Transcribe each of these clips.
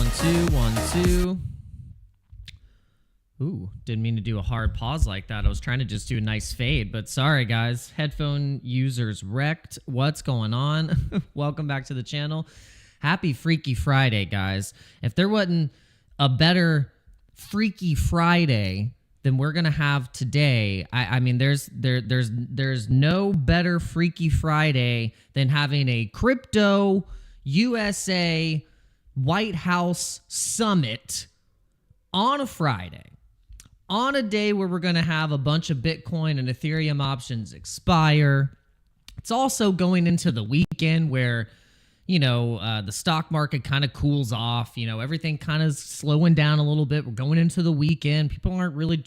1, 2, 1, 2. Ooh, didn't mean to do a hard pause like that. I was trying to just do a nice fade, but sorry guys. Headphone users wrecked. What's going on? Welcome back to the channel. Happy Freaky Friday, guys. If there wasn't a better Freaky Friday than we're gonna have today, I mean, there's no better Freaky Friday than having a crypto USA White House summit on a Friday, on a day where we're going to have a bunch of Bitcoin and Ethereum options expire. It's also going into the weekend where, you know, the stock market kind of cools off. You know, everything kind of slowing down a little bit. We're going into the weekend. People aren't really,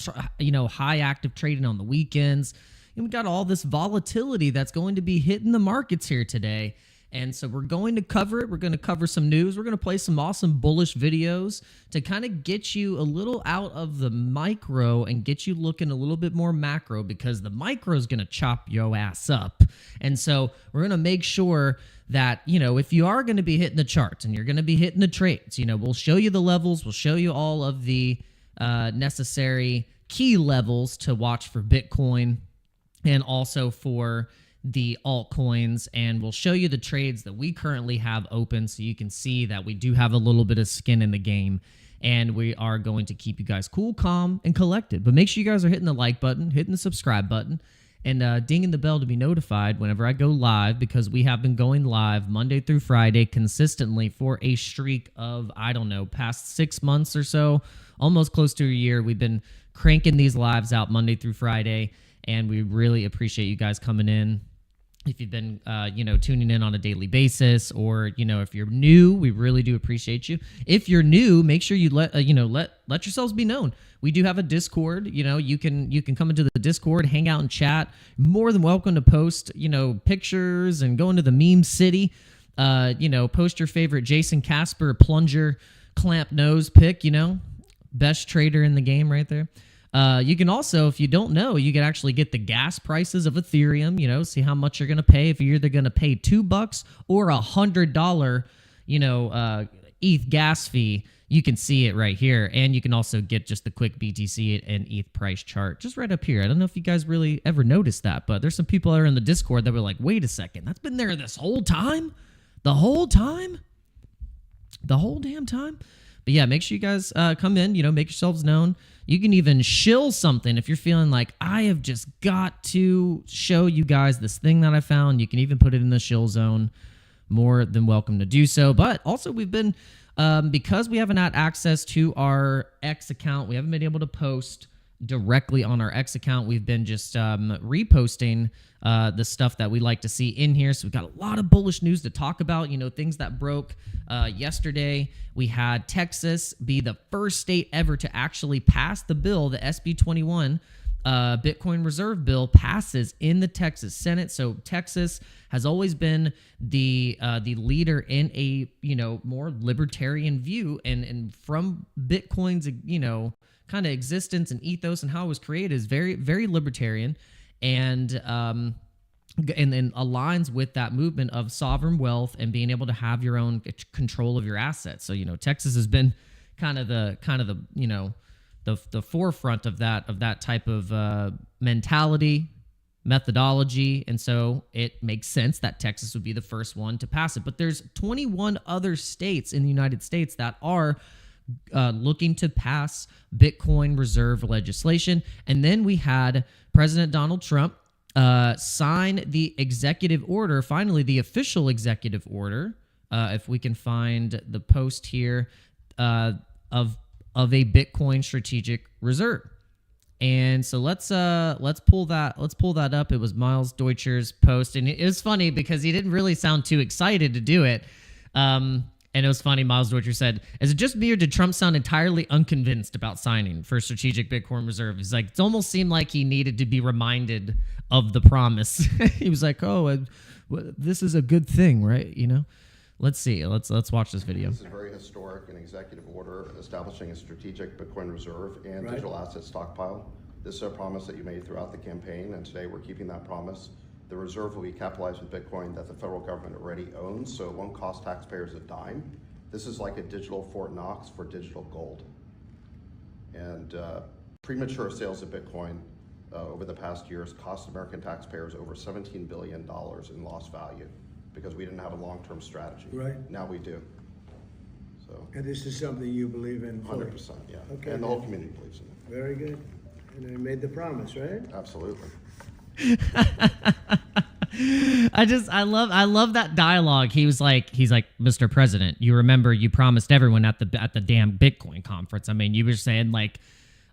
high active trading on the weekends. And we got all this volatility that's going to be hitting the markets here today. And so we're going to cover it. We're going to cover some news. We're going to play some awesome bullish videos to kind of get you a little out of the micro and get you looking a little bit more macro, because the micro is going to chop your ass up. And so we're going to make sure that, you know, if you are going to be hitting the charts and you're going to be hitting the trades, you know, we'll show you the levels. We'll show you all of the necessary key levels to watch for Bitcoin and also for the altcoins, and we'll show you the trades that we currently have open so you can see that we do have a little bit of skin in the game, and we are going to keep you guys cool, calm, and collected. But make sure you guys are hitting the like button, hitting the subscribe button, and dinging the bell to be notified whenever I go live, because we have been going live Monday through Friday consistently for a streak of, I don't know, past 6 months or so, almost close to a year. We've been cranking these lives out Monday through Friday, and we really appreciate you guys coming in. If you've been, tuning in on a daily basis, or, if you're new, we really do appreciate you. If you're new, make sure you let yourselves be known. We do have a Discord. You can come into the Discord, hang out and chat. More than welcome to post, pictures and go into the meme city. Post your favorite Jason Casper plunger clamp nose pick. Best trader in the game right there. You can also, if you don't know, you can actually get the gas prices of Ethereum, see how much you're going to pay. If you're either going to pay $2 or $100, ETH gas fee, you can see it right here. And you can also get just the quick BTC and ETH price chart just right up here. I don't know if you guys really ever noticed that, but there's some people that are in the Discord that were like, wait a second, that's been there this whole time? The whole time? The whole damn time? But yeah, make sure you guys come in, make yourselves known. You can even shill something if you're feeling like, I have just got to show you guys this thing that I found. You can even put it in the shill zone. More than welcome to do so. But also we've been, because we haven't had access to our X account, we haven't been able to post directly on our X account. We've been just reposting the stuff that we like to see in here. So we've got a lot of bullish news to talk about, things that broke yesterday. We had Texas be the first state ever to actually pass the bill. The SB 21 Bitcoin Reserve Bill passes in the Texas Senate. So Texas has always been the leader in a more libertarian view, and from Bitcoin's kind of existence and ethos and how it was created is very, very libertarian, and then aligns with that movement of sovereign wealth and being able to have your own control of your assets. So Texas has been kind of the the forefront of that type of mentality, methodology, and so it makes sense that Texas would be the first one to pass it. But there's 21 other states in the United States that are looking to pass Bitcoin reserve legislation. And then we had President Donald Trump sign the executive order, finally the official executive order, if we can find the post here, of a Bitcoin strategic reserve. And so let's pull that up. It was Miles Deutscher's post, and it was funny because he didn't really sound too excited to do it. And it was funny, Miles Deutscher said, is it just me or did Trump sound entirely unconvinced about signing for strategic Bitcoin reserve? He's like, it almost seemed like he needed to be reminded of the promise. He was like, this is a good thing, right? Let's see. Let's watch this video. This is very historic, an executive order establishing a strategic Bitcoin reserve and digital asset stockpile. This is a promise that you made throughout the campaign, and today we're keeping that promise. The reserve will be capitalized with Bitcoin that the federal government already owns, so it won't cost taxpayers a dime. This is like a digital Fort Knox for digital gold. And premature sales of Bitcoin over the past years cost American taxpayers over $17 billion in lost value because we didn't have a long-term strategy. Right. Now we do. So. And this is something you believe in fully? 100%, yeah. Okay. And the whole community believes in it. Very good. And I made the promise, right? Absolutely. I love that dialogue. He's like, Mr. President, you remember you promised everyone at the damn Bitcoin conference. I mean, you were saying like,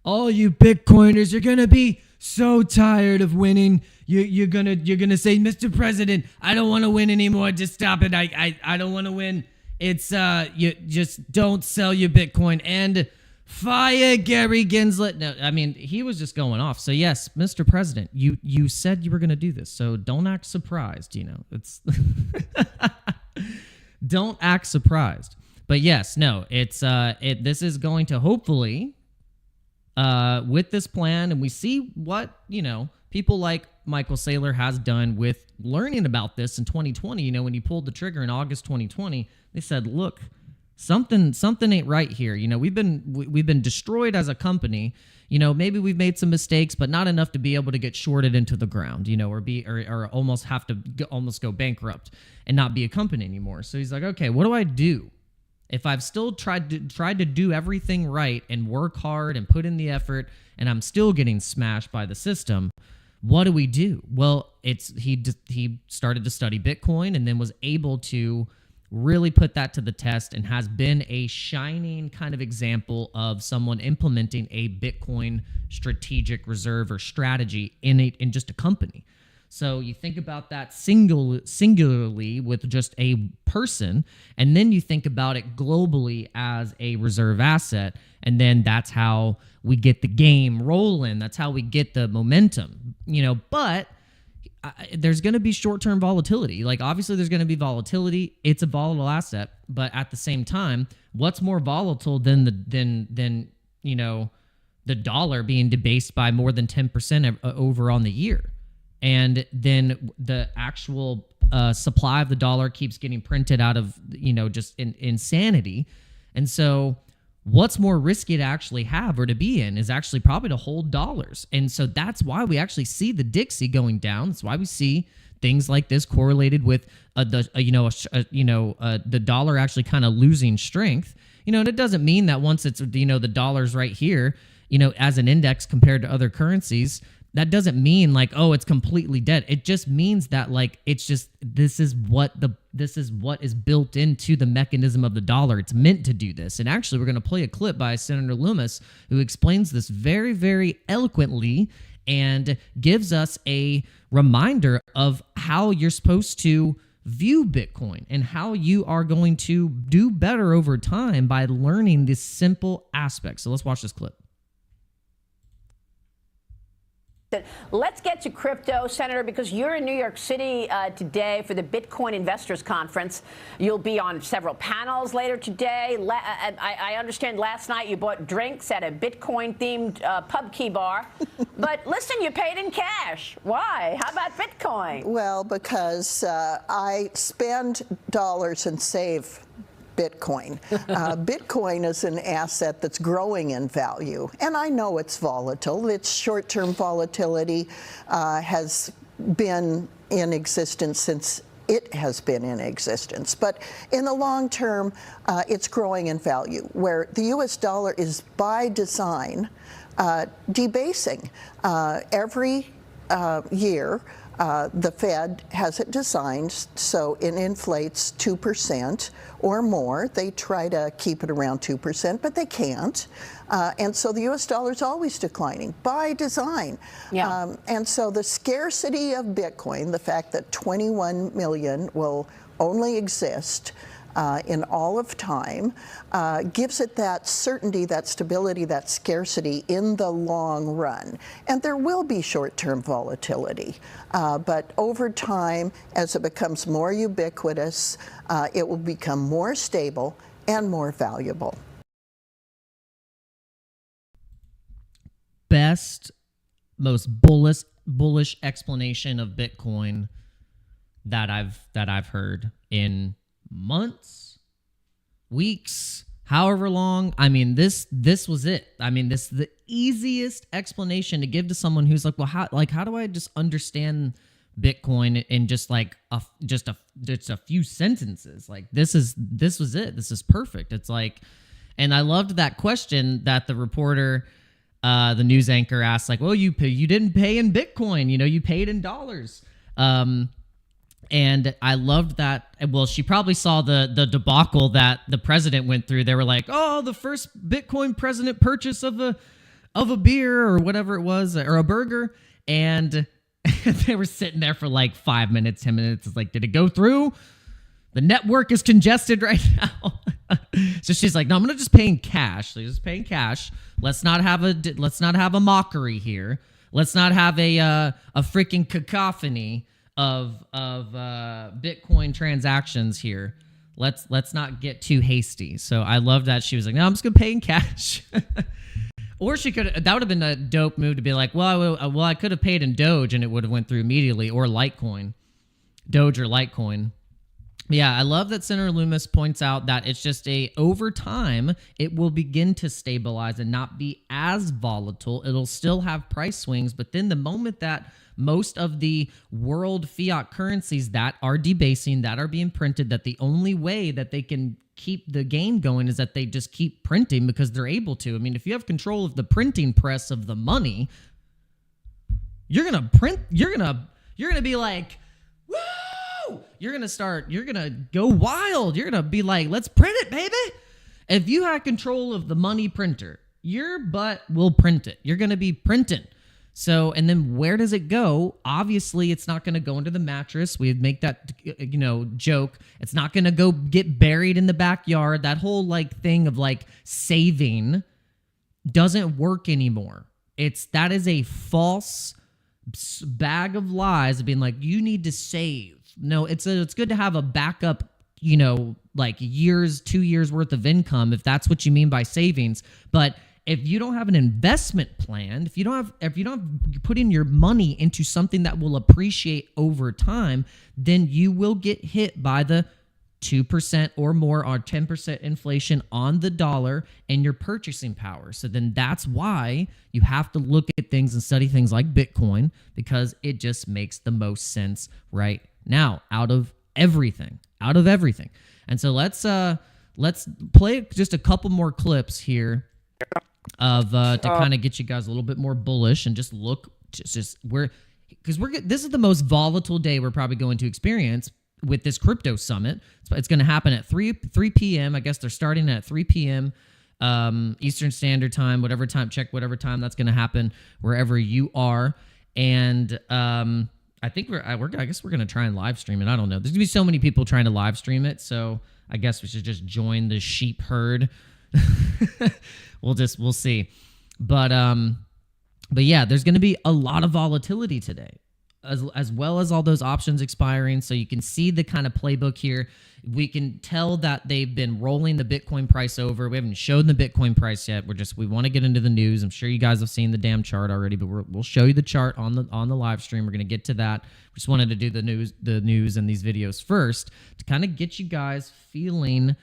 all you Bitcoiners, you're gonna be so tired of winning. You're gonna say, Mr. President, I don't want to win anymore. Just stop it. I don't want to win. It's you just don't sell your Bitcoin and fire Gary Gensler. No, I mean, he was just going off. So yes, Mr. President, you said you were going to do this. So don't act surprised, It's don't act surprised. But yes, no, it's this is going to hopefully with this plan, and we see what, people like Michael Saylor has done with learning about this in 2020. When he pulled the trigger in August 2020, they said, look, something ain't right here. We've been destroyed as a company. Maybe we've made some mistakes, but not enough to be able to get shorted into the ground, or almost have to almost go bankrupt and not be a company anymore. So he's like, okay, what do I do? If I've still tried to do everything right and work hard and put in the effort, and I'm still getting smashed by the system, what do we do? Well, he started to study Bitcoin and then was able to really put that to the test and has been a shining kind of example of someone implementing a Bitcoin strategic reserve or strategy in just a company. So you think about that singularly with just a person, and then you think about it globally as a reserve asset, and then that's how we get the game rolling. That's how we get the momentum, but there's going to be short-term volatility. Like, obviously there's going to be volatility. It's a volatile asset, but at the same time, what's more volatile than the dollar being debased by more than 10% over on the year? And then the actual supply of the dollar keeps getting printed out of, just insanity. And so what's more risky to actually have or to be in is actually probably to hold dollars. And so that's why we actually see the Dixie going down. That's why we see things like this correlated with the dollar actually kind of losing strength. And it doesn't mean that once it's, the dollar's right here, as an index compared to other currencies, that doesn't mean like, oh, it's completely dead. It just means that like, it's just, this is what is built into the mechanism of the dollar. It's meant to do this. And actually, we're going to play a clip by Senator Loomis, who explains this very, very eloquently and gives us a reminder of how you're supposed to view Bitcoin and how you are going to do better over time by learning this simple aspect. So let's watch this clip. Let's get to crypto, Senator, because you're in New York City today for the Bitcoin Investors Conference. You'll be on several panels later today. I understand last night you bought drinks at a Bitcoin-themed pub key bar. But listen, you paid in cash. Why? How about Bitcoin? Well, because I spend dollars and save Bitcoin. Bitcoin is an asset that's growing in value, and I know it's volatile. Its short-term volatility has been in existence since it has been in existence. But in the long term, it's growing in value, where the US dollar is by design debasing. Every year, the Fed has it designed so it inflates 2% or more. They try to keep it around 2%, but they can't. And so the US dollar is always declining by design. Yeah. And so the scarcity of Bitcoin, the fact that 21 million will only exist in all of time, gives it that certainty, that stability, that scarcity in the long run. And there will be short-term volatility, but over time, as it becomes more ubiquitous, it will become more stable and more valuable. Best, most bullish explanation of Bitcoin that I've heard in months, weeks, however long. I mean, this was it. I mean, this is the easiest explanation to give to someone who's like, well, how do I just understand Bitcoin in just like just a few sentences? Like this was it. This is perfect. It's like, and I loved that question that the reporter, the news anchor asked, like, well, you didn't pay in Bitcoin, you paid in dollars. And I loved that. Well, she probably saw the debacle that the president went through. They were like, oh, the first Bitcoin president purchase of a beer or whatever it was, or a burger. And they were sitting there for like 5 minutes, 10 minutes. It's like, did it go through? The network is congested right now. So she's like, no, I'm going to just pay in cash. So just pay in cash. Let's not have a mockery here. Let's not have a freaking cacophony of Bitcoin transactions here. Let's not get too hasty. So I love that she was like, no, I'm just gonna pay in cash. Or that would have been a dope move to be like, well, I could have paid in Doge and it would have went through immediately, or Litecoin, Doge or Litecoin. Yeah, I love that Senator Loomis points out that it's just over time, it will begin to stabilize and not be as volatile. It'll still have price swings, but then the moment that most of the world fiat currencies that are debasing, that are being printed, that the only way that they can keep the game going is that they just keep printing because they're able to. I mean, if you have control of the printing press of the money, you're going to print, you're going to be like, woo! You're going to go wild. You're going to be like, let's print it, baby. If you had control of the money printer, your butt will print it. You're going to be printing. So, and then where does it go? Obviously, it's not going to go into the mattress. We make that, joke. It's not going to go get buried in the backyard. That whole thing of saving doesn't work anymore. That is a false bag of lies of being like, you need to save. No, it's good to have a backup, 2 years worth of income, if that's what you mean by savings. But if you don't have an investment plan, if you don't put in your money into something that will appreciate over time, then you will get hit by the 2% or more, or 10% inflation on the dollar and your purchasing power. So then that's why you have to look at things and study things like Bitcoin, because it just makes the most sense right now out of everything. And so let's play just a couple more clips here of to kind of get you guys a little bit more bullish and just look this is the most volatile day we're probably going to experience with this crypto summit. It's going to happen at 3 p.m. I guess they're starting at 3 p.m. Eastern Standard Time, whatever time that's going to happen wherever you are. And I think I guess we're going to try and live stream it. I don't know. There's going to be so many people trying to live stream it, so I guess we should just join the sheep herd. We'll see. But yeah, there's going to be a lot of volatility today, as well as all those options expiring. So you can see the kind of playbook here. We can tell that they've been rolling the Bitcoin price over. We haven't shown the Bitcoin price yet. We want to get into the news. I'm sure you guys have seen the damn chart already, but we'll show you the chart on the live stream. We're going to get to that. We just wanted to do the news and these videos first to kind of get you guys feeling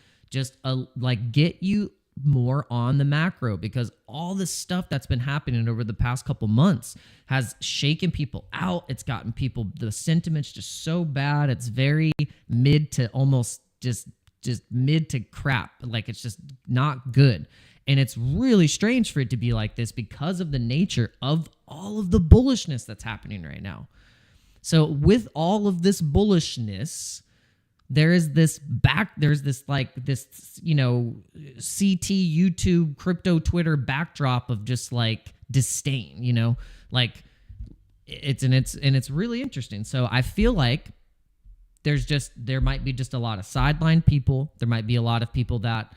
get you more on the macro, because all this stuff that's been happening over the past couple months has shaken people out. It's gotten the sentiment's just so bad. It's very mid to almost just mid to crap. It's just not good. And it's really strange for it to be like this because of the nature of all of the bullishness that's happening right now. So with all of this bullishness, there's this CT, YouTube, crypto, Twitter backdrop of just disdain, it's really interesting. So I feel like there might be just a lot of sideline people. There might be a lot of people that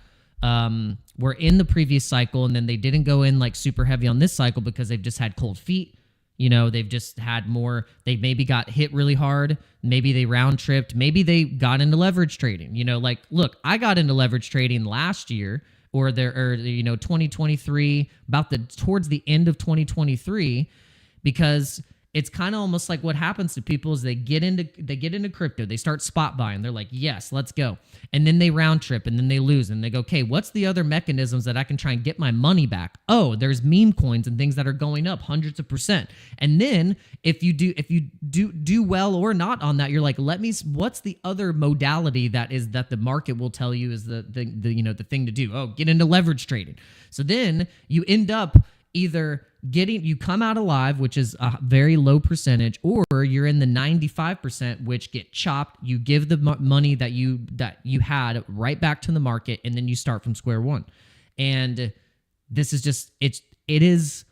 were in the previous cycle and then they didn't go in super heavy on this cycle because they've just had cold feet. They've just had more, they maybe got hit really hard. Maybe they round tripped. Maybe they got into leverage trading. Look, I got into leverage trading last year or 2023, towards the end of 2023, because it's kind of almost like what happens to people is they get into crypto, they start spot buying, they're like, yes, let's go, and then they round trip and then they lose and they go, okay, what's the other mechanisms that I can try and get my money back? Oh, there's meme coins and things that are going up hundreds of %. And then if you do well or not on that, you're like, what's the other modality that the market will tell you is the thing to do? Oh, get into leverage trading. So then you end up either you come out alive, which is a very low percentage, or you're in the 95%, which get chopped. You give the money that you had right back to the market, and then you start from square one. And this is just it is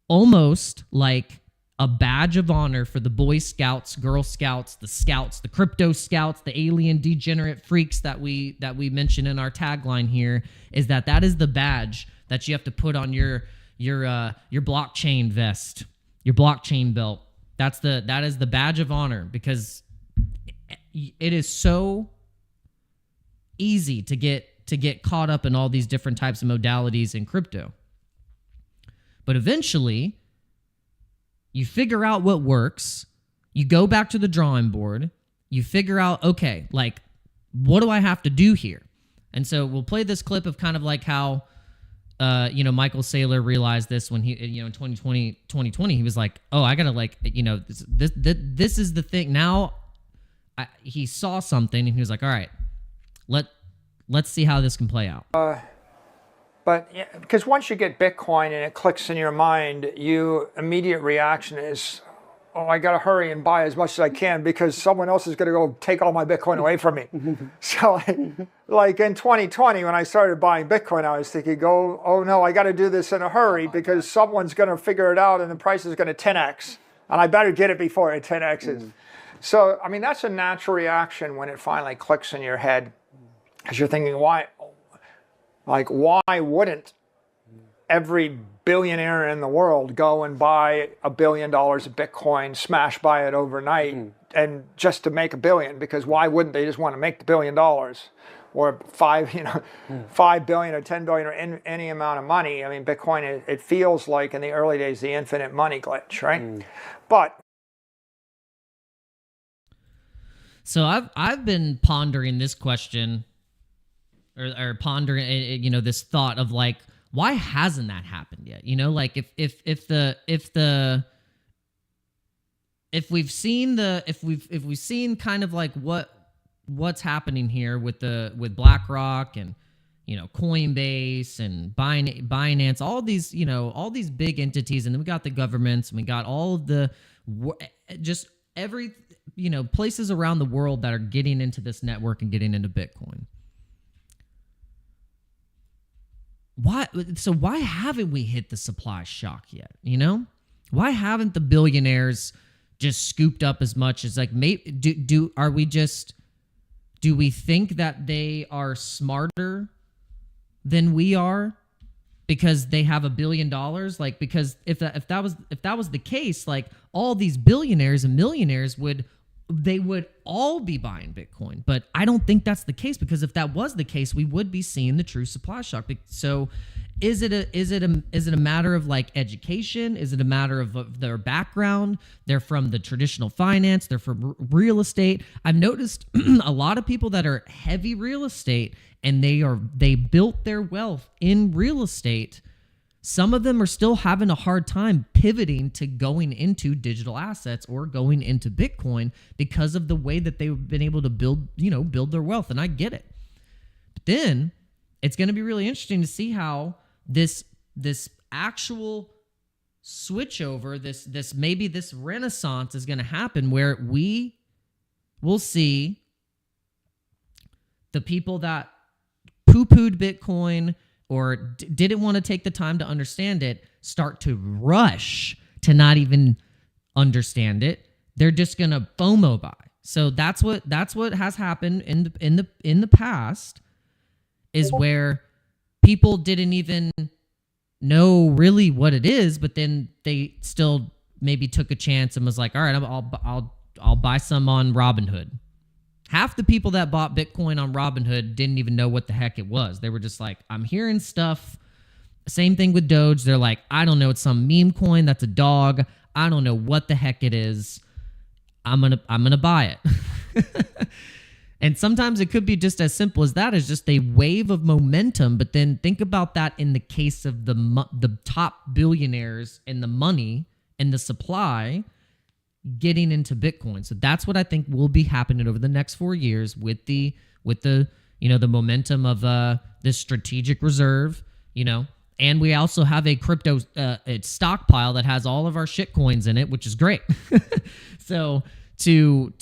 almost like a badge of honor for the Boy Scouts, Girl Scouts, the crypto scouts, the alien degenerate freaks that we mention in our tagline here, is that is the badge that you have to put on your blockchain vest, your blockchain belt. That is the badge of honor, because it is so easy to get caught up in all these different types of modalities in crypto. But eventually, you figure out what works, you go back to the drawing board, you figure out, okay, like, what do I have to do here? And so we'll play this clip of kind of like how Michael Saylor realized this when he, in 2020, he was like, oh, I gotta this is the thing. Now he saw something and he was like, all right, let's see how this can play out. But yeah, because once you get Bitcoin and it clicks in your mind, your immediate reaction is, oh, I got to hurry and buy as much as I can because someone else is going to go take all my Bitcoin away from me. So like in 2020, when I started buying Bitcoin, I was thinking, oh no, I got to do this in a hurry because someone's going to figure it out and the price is going to 10x. And I better get it before it 10x's. So, I mean, that's a natural reaction when it finally clicks in your head. Because you're thinking, why wouldn't every billionaire in the world go and buy $1 billion of Bitcoin, smash buy it overnight, and just to make $1 billion? Because why wouldn't they just want to make the $1 billion, or $5 billion or $10 billion or any amount of money? I mean, Bitcoin, it feels like in the early days the infinite money glitch, right? But so I've been pondering this question, or pondering this thought of like, why hasn't that happened yet? Like if we've seen kind of like what's happening here with BlackRock and Coinbase and Binance, all these big entities, and then we got the governments and we got all of the just every places around the world that are getting into this network and getting into Bitcoin. Why haven't we hit the supply shock yet? Why haven't the billionaires just scooped up as much as, like, do we think that they are smarter than we are because they have $1 billion? Like, because if that was the case, like, all these billionaires and millionaires would all be buying Bitcoin. But I don't think that's the case, because if that was the case, we would be seeing the true supply shock. So is it a matter of like education? Is it a matter of their background? They're from the traditional finance, they're from real estate. I've noticed a lot of people that are heavy real estate, and they built their wealth in real estate. Some of them are still having a hard time pivoting to going into digital assets or going into Bitcoin because of the way that they've been able to build their wealth. And I get it. But then it's going to be really interesting to see how this actual switchover, this renaissance is going to happen, where we will see the people that poo-pooed Bitcoin or didn't want to take the time to understand it start to rush to not even understand it. They're just gonna FOMO buy. So that's what has happened in the past, is where people didn't even know really what it is, but then they still maybe took a chance and was like, all right, I'll buy some on Robinhood. Half the people that bought Bitcoin on Robinhood didn't even know what the heck it was. They were just like, I'm hearing stuff. Same thing with Doge. They're like, I don't know, it's some meme coin that's a dog. I don't know what the heck it is. I'm gonna buy it. And sometimes it could be just as simple as that, as just a wave of momentum. But then think about that in the case of the top billionaires and the money and the supply getting into Bitcoin. So that's what I think will be happening over the next 4 years with the the momentum of this strategic reserve, and we also have a crypto stockpile that has all of our shit coins in it, which is great. So to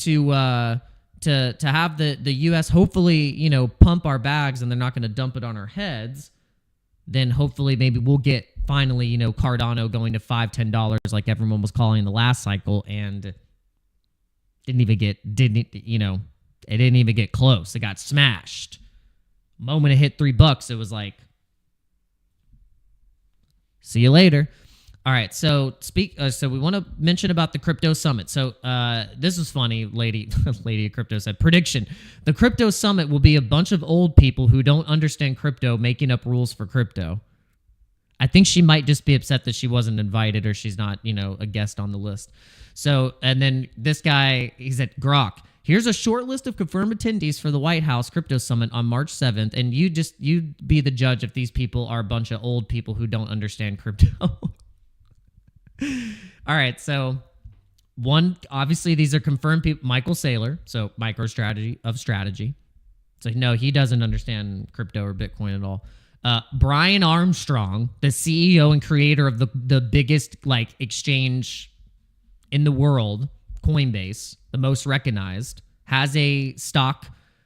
have the U.S. hopefully pump our bags and they're not going to dump it on our heads, then hopefully maybe we'll get finally Cardano going to $5-10 like everyone was calling the last cycle, and it didn't even get close. It got smashed. Moment it hit $3, it was like, see you later. All right, so so we want to mention about the crypto summit. So this is funny, lady of crypto said, prediction: the crypto summit will be a bunch of old people who don't understand crypto making up rules for crypto. I think she might just be upset that she wasn't invited, or she's not, a guest on the list. So, and then this guy, he said, Grok, here's a short list of confirmed attendees for the White House Crypto Summit on March 7th, and you be the judge if these people are a bunch of old people who don't understand crypto. All right, so obviously these are confirmed people. Michael Saylor, so MicroStrategy of Strategy. So no, he doesn't understand crypto or Bitcoin at all. Brian Armstrong, the CEO and creator of the biggest exchange in the world, Coinbase, the most recognized, has a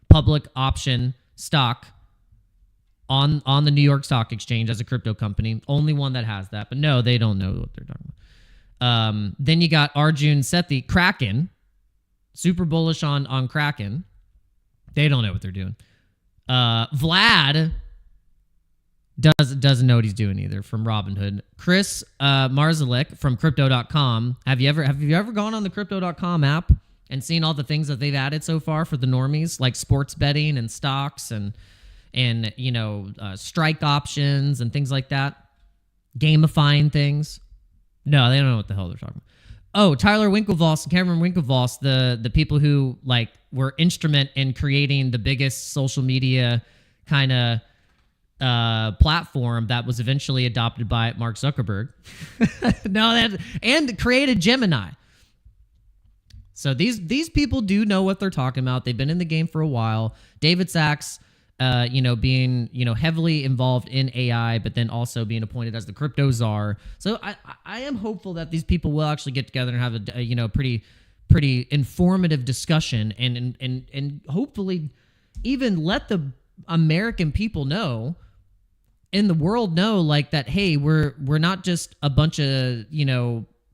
public option stock on the New York Stock Exchange as a crypto company. Only one that has that. But no, they don't know what they're talking about. Then you got Arjun Sethi, Kraken, super bullish on Kraken. They don't know what they're doing. Vlad doesn't know what he's doing either, from Robinhood. Chris Marzalek from crypto.com. Have you ever gone on the crypto.com app and seen all the things that they've added so far for the normies, like sports betting and stocks and strike options and things like that? Gamifying things. No, they don't know what the hell they're talking about. Oh, Tyler Winklevoss and Cameron Winklevoss, the people who were instrument in creating the biggest social media kind of platform that was eventually adopted by Mark Zuckerberg. And created Gemini. So these people do know what they're talking about. They've been in the game for a while. David Sachs, being heavily involved in AI, but then also being appointed as the crypto czar. So I am hopeful that these people will actually get together and have a pretty informative discussion, and hopefully even let the American people know, in the world know, that, hey, we're not just a bunch of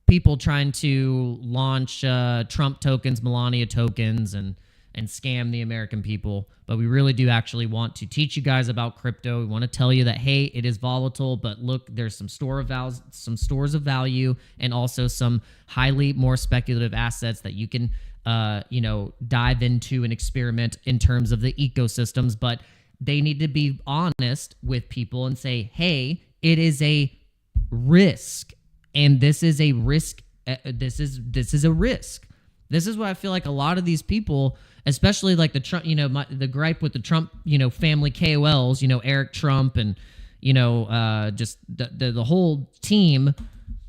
people trying to launch Trump tokens, Melania tokens, and scam the American people, but we really do actually want to teach you guys about crypto. We want to tell you that, hey, it is volatile, but look, there's some stores of value, and also some highly more speculative assets that you can dive into and experiment in terms of the ecosystems. But they need to be honest with people and say, hey, it is a risk, and this is a risk. This is a risk. This is what I feel like a lot of these people, especially the Trump, the gripe with the Trump, family KOLs, Eric Trump, and just the whole team,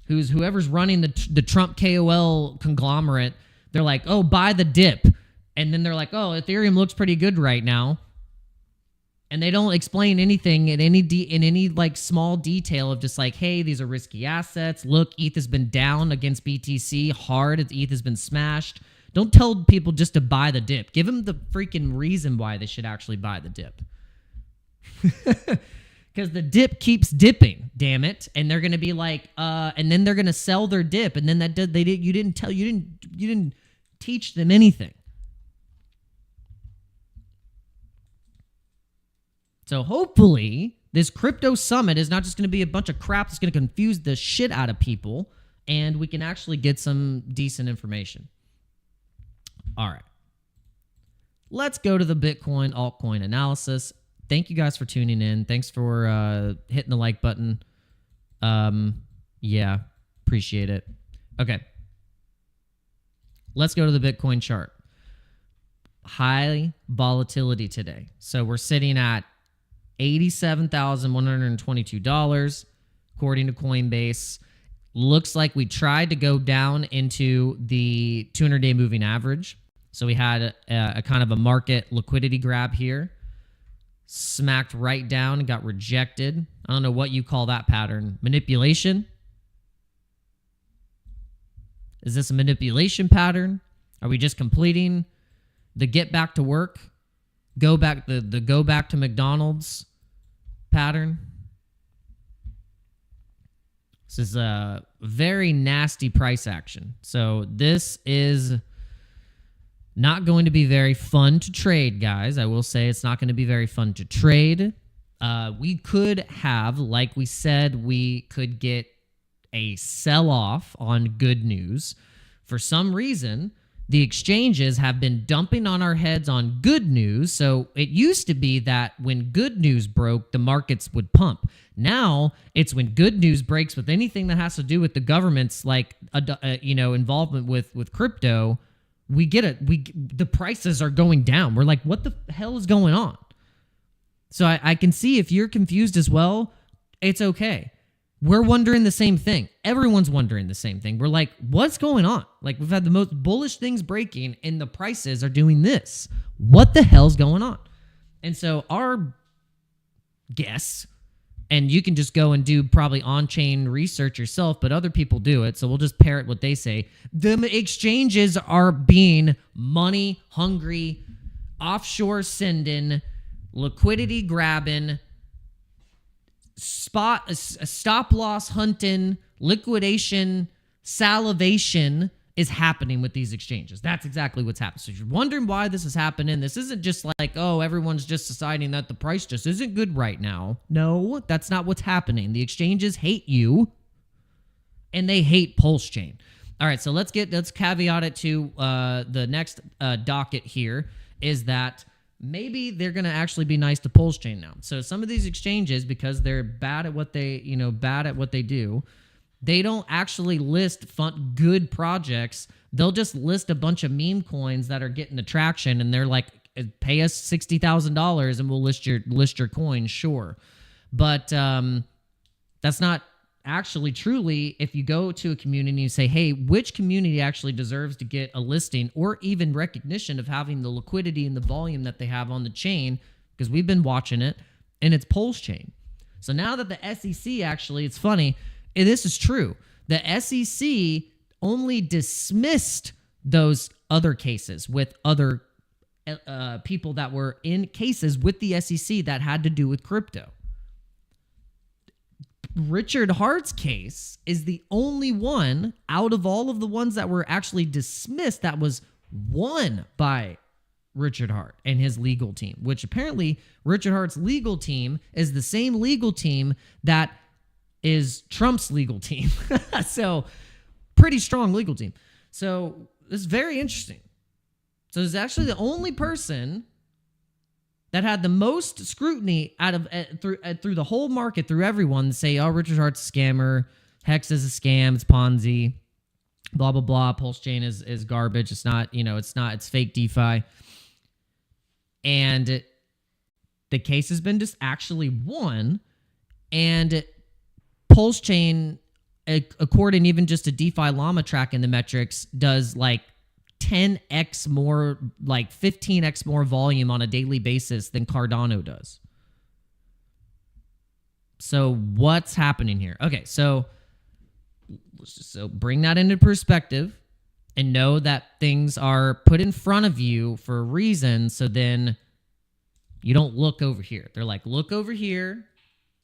whoever's running the Trump KOL conglomerate. They're like, oh, buy the dip, and then they're like, oh, Ethereum looks pretty good right now. And they don't explain anything in any small detail of just hey, these are risky assets. Look, ETH has been down against BTC hard. ETH has been smashed. Don't tell people just to buy the dip. Give them the freaking reason why they should actually buy the dip. Because the dip keeps dipping, damn it. And they're gonna be and then they're gonna sell their dip, and then you didn't teach them anything. So hopefully this crypto summit is not just going to be a bunch of crap that's going to confuse the shit out of people, and we can actually get some decent information. All right. Let's go to the Bitcoin altcoin analysis. Thank you guys for tuning in. Thanks for hitting the like button. Yeah, appreciate it. Okay. Let's go to the Bitcoin chart. High volatility today. So we're sitting at $87,122 according to Coinbase. Looks like we tried to go down into the 200-day moving average. So we had a kind of a market liquidity grab here. Smacked right down and got rejected. I don't know what you call that pattern. Manipulation? Is this a manipulation pattern? Are we just completing the get back to work, go back the go back to McDonald's pattern? This is a very nasty price action. So this is not going to be very fun to trade, guys. I will say it's not going to be very fun to trade. We could have, like we said, we could get a sell-off on good news. For some reason, the exchanges have been dumping on our heads on good news. So it used to be that when good news broke, the markets would pump. Now it's when good news breaks with anything that has to do with the government's like involvement with crypto, the prices are going down. We're like, what the hell is going on? So I can see if you're confused as well, it's okay. We're wondering the same thing. Everyone's wondering the same thing. We're like, what's going on? Like, we've had the most bullish things breaking and the prices are doing this. What the hell's going on? And so our guess, and you can just go and do probably on-chain research yourself, but other people do it, so we'll just parrot what they say. The exchanges are being money hungry, offshore sending, liquidity grabbing, stop loss hunting, liquidation, salivation is happening with these exchanges. That's exactly what's happening. So if you're wondering why this is happening, this isn't just like, oh, everyone's just deciding that the price just isn't good right now. No, that's not what's happening. The exchanges hate you and they hate Pulse Chain. All right, so let's caveat it to the next docket here is that maybe they're going to actually be nice to Pulse Chain now. So some of these exchanges, because they're bad at what they do, they don't actually list good projects. They'll just list a bunch of meme coins that are getting attraction, and they're like, pay us $60,000 and we'll list your coin, sure. But that's not actually truly, if you go to a community and you say, hey, which community actually deserves to get a listing or even recognition of having the liquidity and the volume that they have on the chain, because we've been watching it, and it's Pulse Chain. So now that the SEC actually, it's funny, this is true. The SEC only dismissed those other cases with other people that were in cases with the SEC that had to do with crypto. Richard Hart's case is the only one out of all of the ones that were actually dismissed that was won by Richard Hart and his legal team, which apparently Richard Hart's legal team is the same legal team that is Trump's legal team. So pretty strong legal team. So it's very interesting. So it's actually the only person that had the most scrutiny out of through the whole market, through everyone, say, oh, Richard Hart's a scammer, Hex is a scam, it's Ponzi, blah, blah, blah, Pulse Chain is garbage, it's not, it's fake DeFi. And the case has been just actually won, and Pulse Chain, according even just to DeFi Llama track in the metrics, does like 10x more, like 15x more volume on a daily basis than Cardano does. So what's happening here? Okay, so let's just bring that into perspective and know that things are put in front of you for a reason, so then you don't look over here. They're like, look over here,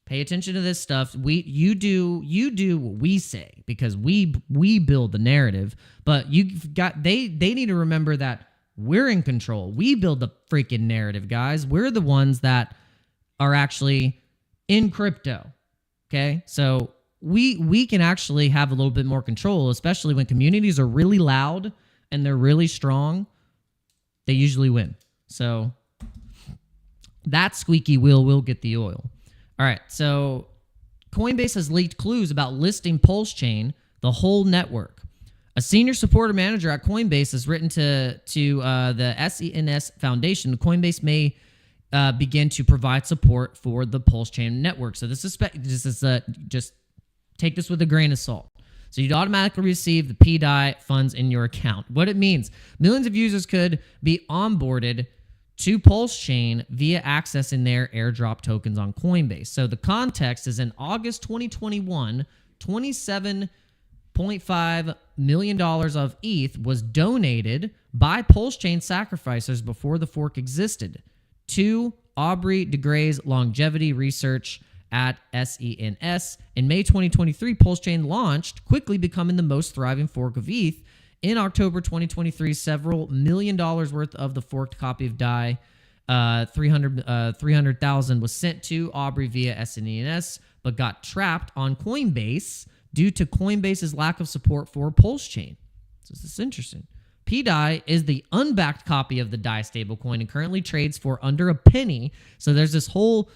pay attention to this stuff. You do what we say, because we build the narrative. But they need to remember that we're in control. We build the freaking narrative, guys. We're the ones that are actually in crypto. Okay, so we can actually have a little bit more control, especially when communities are really loud and they're really strong. They usually win. So that squeaky wheel will get the oil. All right, so Coinbase has leaked clues about listing Pulse Chain, the whole network. A senior supporter manager at Coinbase has written to the SENS Foundation. Coinbase may begin to provide support for the Pulse Chain network. So this is just take this with a grain of salt. So you'd automatically receive the PDI funds in your account. What it means, millions of users could be onboarded to Pulse Chain via accessing their airdrop tokens on Coinbase. So the context is in August 2021, $27.5 million of ETH was donated by Pulse Chain sacrificers before the fork existed to Aubrey de Grey's longevity research at SENS. In May 2023, Pulse Chain launched, quickly becoming the most thriving fork of ETH. In October 2023, several $1 million worth of the forked copy of DAI, 300,000 was sent to Aubrey via SENS, but got trapped on Coinbase due to Coinbase's lack of support for Pulse Chain. So this is interesting. PDI is the unbacked copy of the DAI stablecoin and currently trades for under a penny. So there's this whole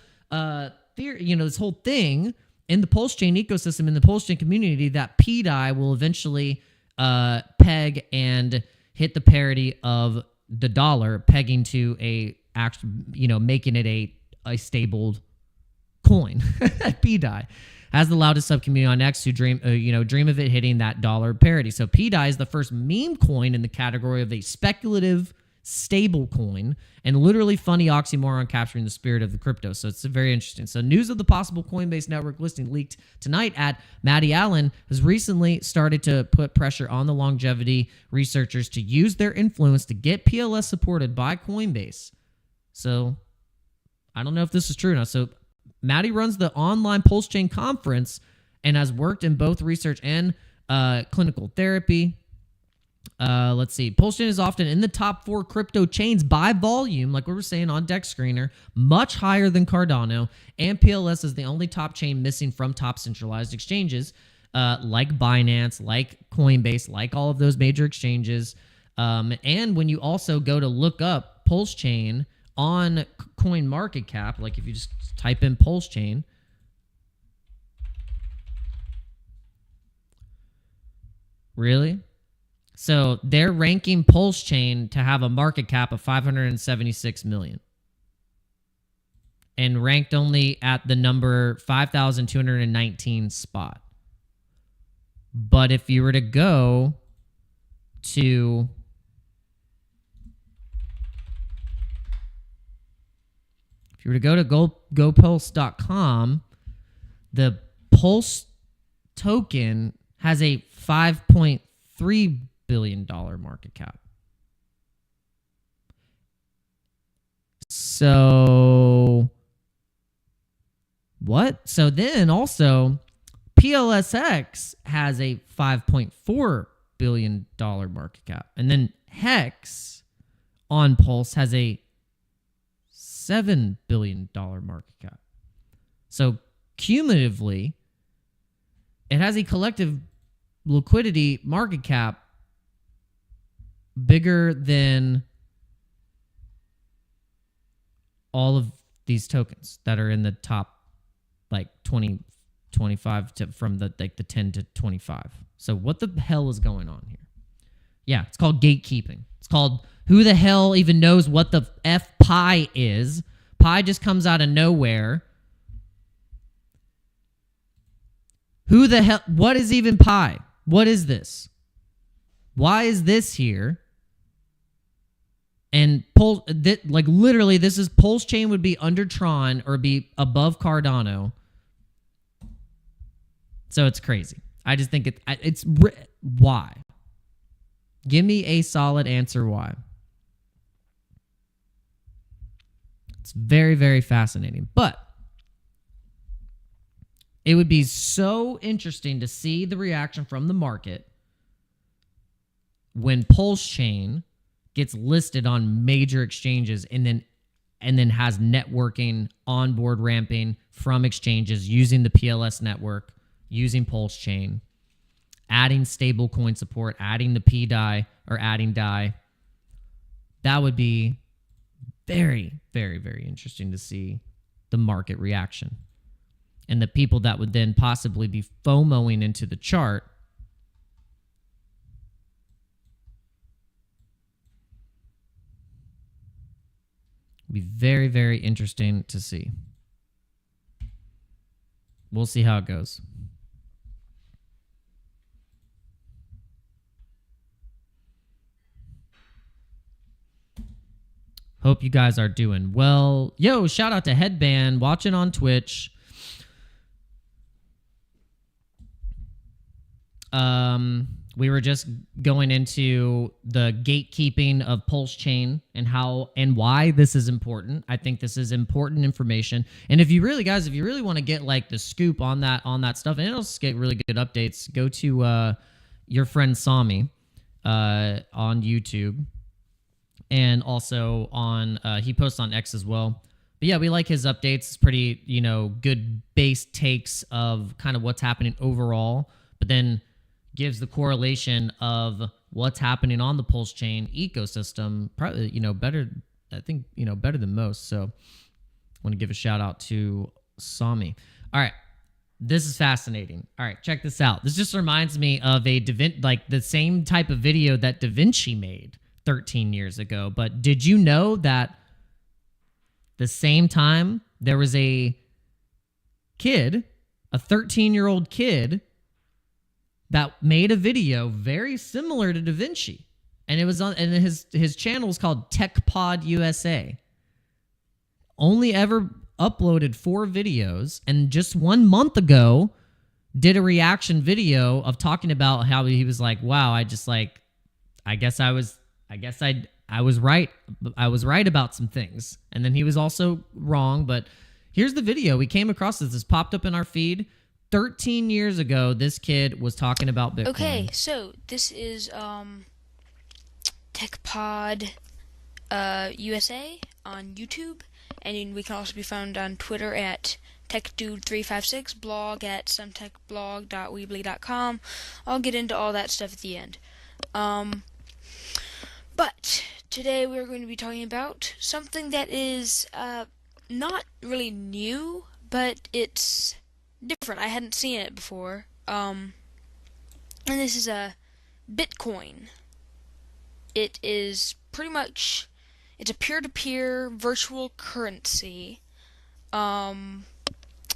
theory, this whole thing in the Pulse Chain ecosystem, in the Pulse Chain community, that PDI will eventually peg and hit the parity of the dollar, pegging to making it a stable coin. PDI has the loudest subcommunity on X who dream of it hitting that dollar parity. So PDI is the first meme coin in the category of a speculative stable coin, and literally funny oxymoron capturing the spirit of the crypto. So it's very interesting. So news of the possible Coinbase network listing leaked tonight at Maddie Allen has recently started to put pressure on the longevity researchers to use their influence to get PLS supported by Coinbase. So I don't know if this is true now. So Maddie runs the online Pulse Chain conference and has worked in both research and clinical therapy. Let's see. Pulse Chain is often in the top 4 crypto chains by volume, like we were saying on Deck Screener, much higher than Cardano, and PLS is the only top chain missing from top centralized exchanges, like Binance, like Coinbase, like all of those major exchanges. And when you also go to look up Pulse Chain on CoinMarketCap, like if you just type in Pulse Chain, really? So they're ranking Pulse Chain to have a market cap of 576 million and ranked only at the number 5,219 spot. But if you were to go to gopulse.com, the Pulse token has a $5.3 billion market cap. So what? So then also PLSX has a $5.4 billion market cap. And then Hex on Pulse has a $7 billion market cap. So cumulatively, it has a collective liquidity market cap bigger than all of these tokens that are in the top 20, 25 to from the 10 to 25. So what the hell is going on here? Yeah, it's called gatekeeping. It's called who the hell even knows what the F pi is. Pi just comes out of nowhere. Who the hell? What is even pi? What is this? Why is this here? And literally, this is Pulse Chain would be under Tron or be above Cardano. So it's crazy. I just think it's why. Give me a solid answer why. It's very, very fascinating. But it would be so interesting to see the reaction from the market when Pulse Chain gets listed on major exchanges and then has networking, onboard ramping from exchanges using the PLS network, using Pulse Chain, adding stablecoin support, adding the PDI or adding DAI. That would be very, very, very interesting to see the market reaction. And the people that would then possibly be FOMOing into the chart Be very, very interesting to see. We'll see how it goes. Hope you guys are doing well. Yo, shout out to Headband watching on Twitch. We were just going into the gatekeeping of Pulse Chain and how and why this is important. I think this is important information. And if you really, guys, if you really want to get like the scoop on that stuff, and it'll get really good updates, go to your friend Sami on YouTube, and also on he posts on X as well. But yeah, we like his updates. It's pretty, good base takes of kind of what's happening overall, but then gives the correlation of what's happening on the Pulse Chain ecosystem. Probably, better, I think, better than most. So I want to give a shout out to Sami. All right. This is fascinating. All right, check this out. This just reminds me of the same type of video that Da Vinci made 13 years ago. But did you know that the same time there was a 13-year-old kid that made a video very similar to Da Vinci, and it was on, and his channel is called TechPod USA. Only ever uploaded 4 videos, and just 1 month ago did a reaction video of talking about how he was like, "Wow, I guess I was right. I was right about some things," and then he was also wrong. But here's the video we came across. This popped up in our feed. 13 years ago, this kid was talking about Bitcoin. Okay, so this is TechPod USA on YouTube, and we can also be found on Twitter at TechDude356, blog at sumtechblog.weebly.com. I'll get into all that stuff at the end. But today we're going to be talking about something that is not really new, but it's different. I hadn't seen it before. And this is a Bitcoin. It is pretty much, it's a peer-to-peer virtual currency. Let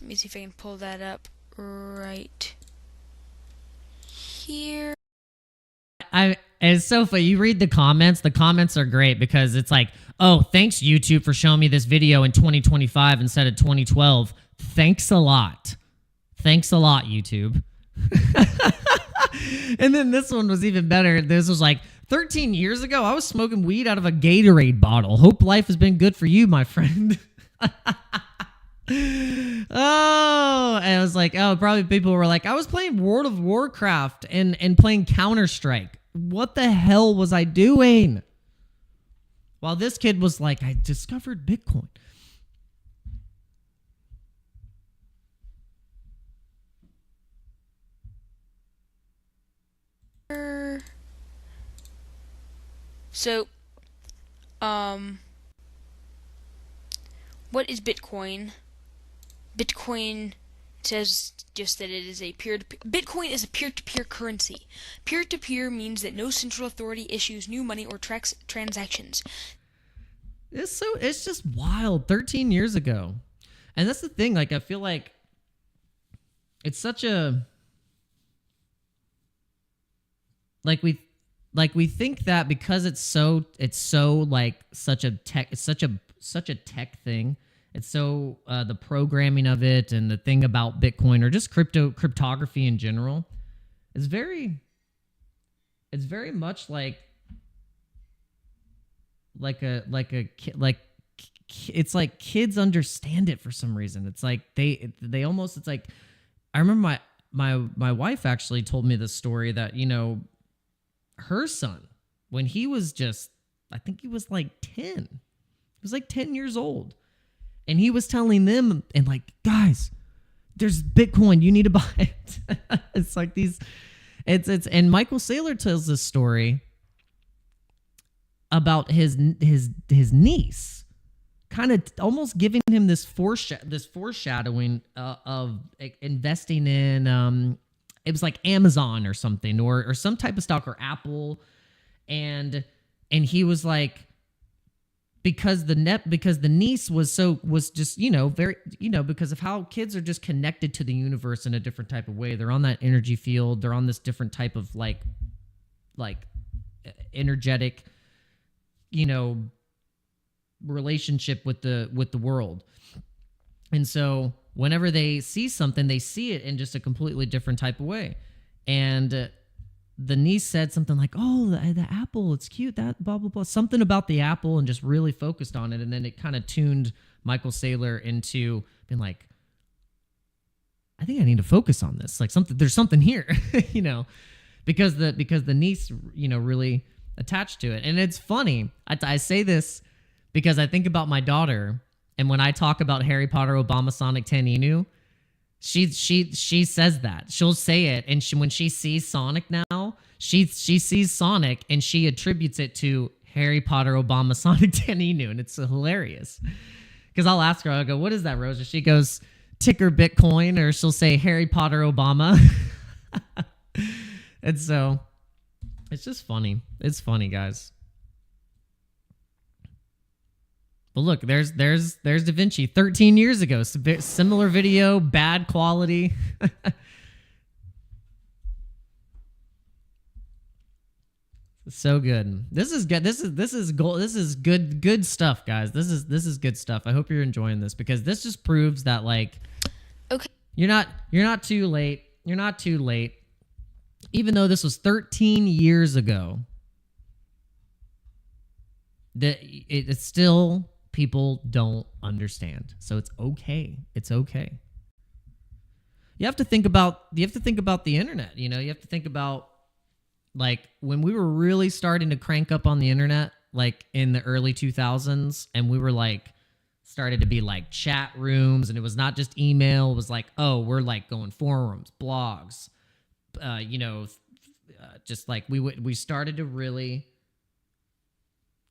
me see if I can pull that up right here. It's so funny. You read the comments. The comments are great because it's like, "Oh, thanks YouTube for showing me this video in 2025 instead of 2012. Thanks a lot. Thanks a lot, YouTube." And then this one was even better. This was like, 13 years ago, I was smoking weed out of a Gatorade bottle. Hope life has been good for you, my friend. Oh, and I was like, oh, probably people were like, I was playing World of Warcraft and playing Counter-Strike. What the hell was I doing? While this kid was like, I discovered Bitcoin. So, what is Bitcoin? Bitcoin says just that it is a peer-to-peer. Bitcoin is a peer-to-peer currency. Peer-to-peer means that no central authority issues new money or tracks transactions. It's just wild. 13 years ago, and that's the thing. Like, I feel like it's such a we think that because it's so like such a tech, it's such a tech thing. It's so the programming of it and the thing about Bitcoin or just cryptography in general is very much it's like kids understand it for some reason. It's like they almost, it's like, I remember my wife actually told me this story that, her son, when he was just, I think he was like 10. He was like 10 years old. And he was telling them, and like, guys, there's Bitcoin, you need to buy it. It's like these, and Michael Saylor tells this story about his niece, kind of almost giving him this foreshadowing of investing in, it was like Amazon or something, or some type of stock, or Apple, and he was like, because the niece was just, very, because of how kids are just connected to the universe in a different type of way. They're on that energy field. They're on this different type of like energetic, relationship with the world. And so whenever they see something, they see it in just a completely different type of way. And the niece said something like, "Oh, the apple, it's cute, that blah, blah, blah." Something about the apple, and just really focused on it. And then it kind of tuned Michael Saylor into being like, I think I need to focus on this. Like there's something here, because the niece, really attached to it. And it's funny. I say this because I think about my daughter. And when I talk about Harry Potter, Obama, Sonic, 10 Inu, she says that. She'll say it, and when she sees Sonic now, she sees Sonic and she attributes it to Harry Potter, Obama, Sonic, 10 Inu, and it's hilarious. Because I'll ask her, I'll go, "What is that, Rosa?" She goes, "Ticker Bitcoin," or she'll say Harry Potter, Obama. And so it's just funny. It's funny, guys. But look, there's Da Vinci 13 years ago. Similar video, bad quality. So good. This is good. This is gold. This is good stuff, guys. This is good stuff. I hope you're enjoying this, because this just proves that, like, Okay. you're not too late. You're not too late. Even though this was 13 years ago, it's still, people don't understand. So it's okay. It's okay. You have to think about the internet. You have to think about, like, when we were really starting to crank up on the internet, like in the early 2000s, and we were like started to be like chat rooms, and it was not just email. It was like, oh, we're like going forums, blogs, just like we started to really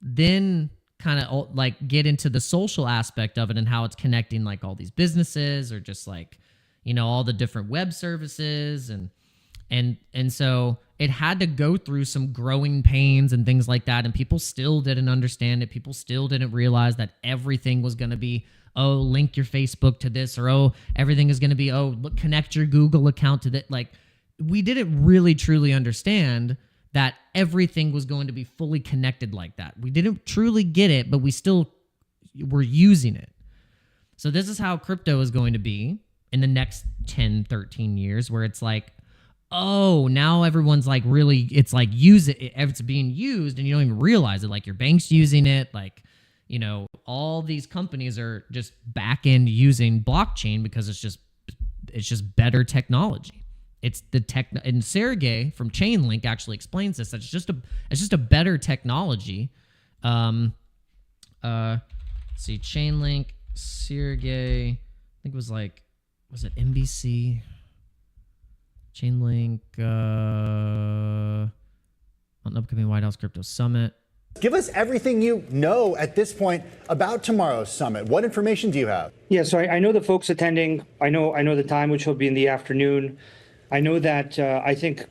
then kind of like get into the social aspect of it, and how it's connecting like all these businesses, or just like, all the different web services, and so it had to go through some growing pains and things like that, and people still didn't understand it. People still didn't realize that everything was going to be, oh, link your Facebook to this, or oh, everything is going to be, oh, look, connect your Google account to that. Like, we didn't really truly understand that everything was going to be fully connected like that. We didn't truly get it, but we still were using it. So this is how crypto is going to be in the next 10, 13 years, where it's like, oh, now everyone's like, really, it's like it's being used, and you don't even realize it. Like, your bank's using it. Like, all these companies are just back end using blockchain because it's just better technology. It's the tech, and Sergey from Chainlink actually explains this. It's just a better technology. See, Chainlink, Sergey, I think it was it NBC? Chainlink on upcoming White House Crypto Summit. Give us everything you know at this point about tomorrow's summit. What information do you have? Yeah, so I know the folks attending. I know the time, which will be in the afternoon. I know that I think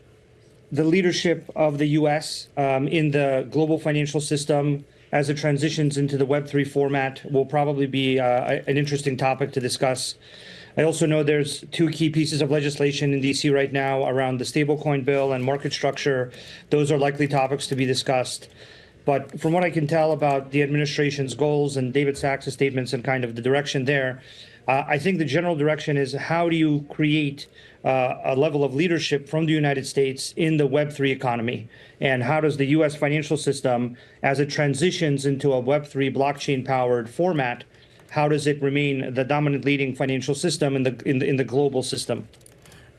the leadership of the U.S. In the global financial system as it transitions into the Web3 format will probably be an interesting topic to discuss. I also know there's two key pieces of legislation in D.C. right now around the stablecoin bill and market structure. Those are likely topics to be discussed. But from what I can tell about the administration's goals and David Sachs' statements and kind of the direction there, I think the general direction is, how do you create a level of leadership from the United States in the Web3 economy? And how does the U.S. financial system, as it transitions into a Web3 blockchain-powered format, how does it remain the dominant leading financial system in the global system?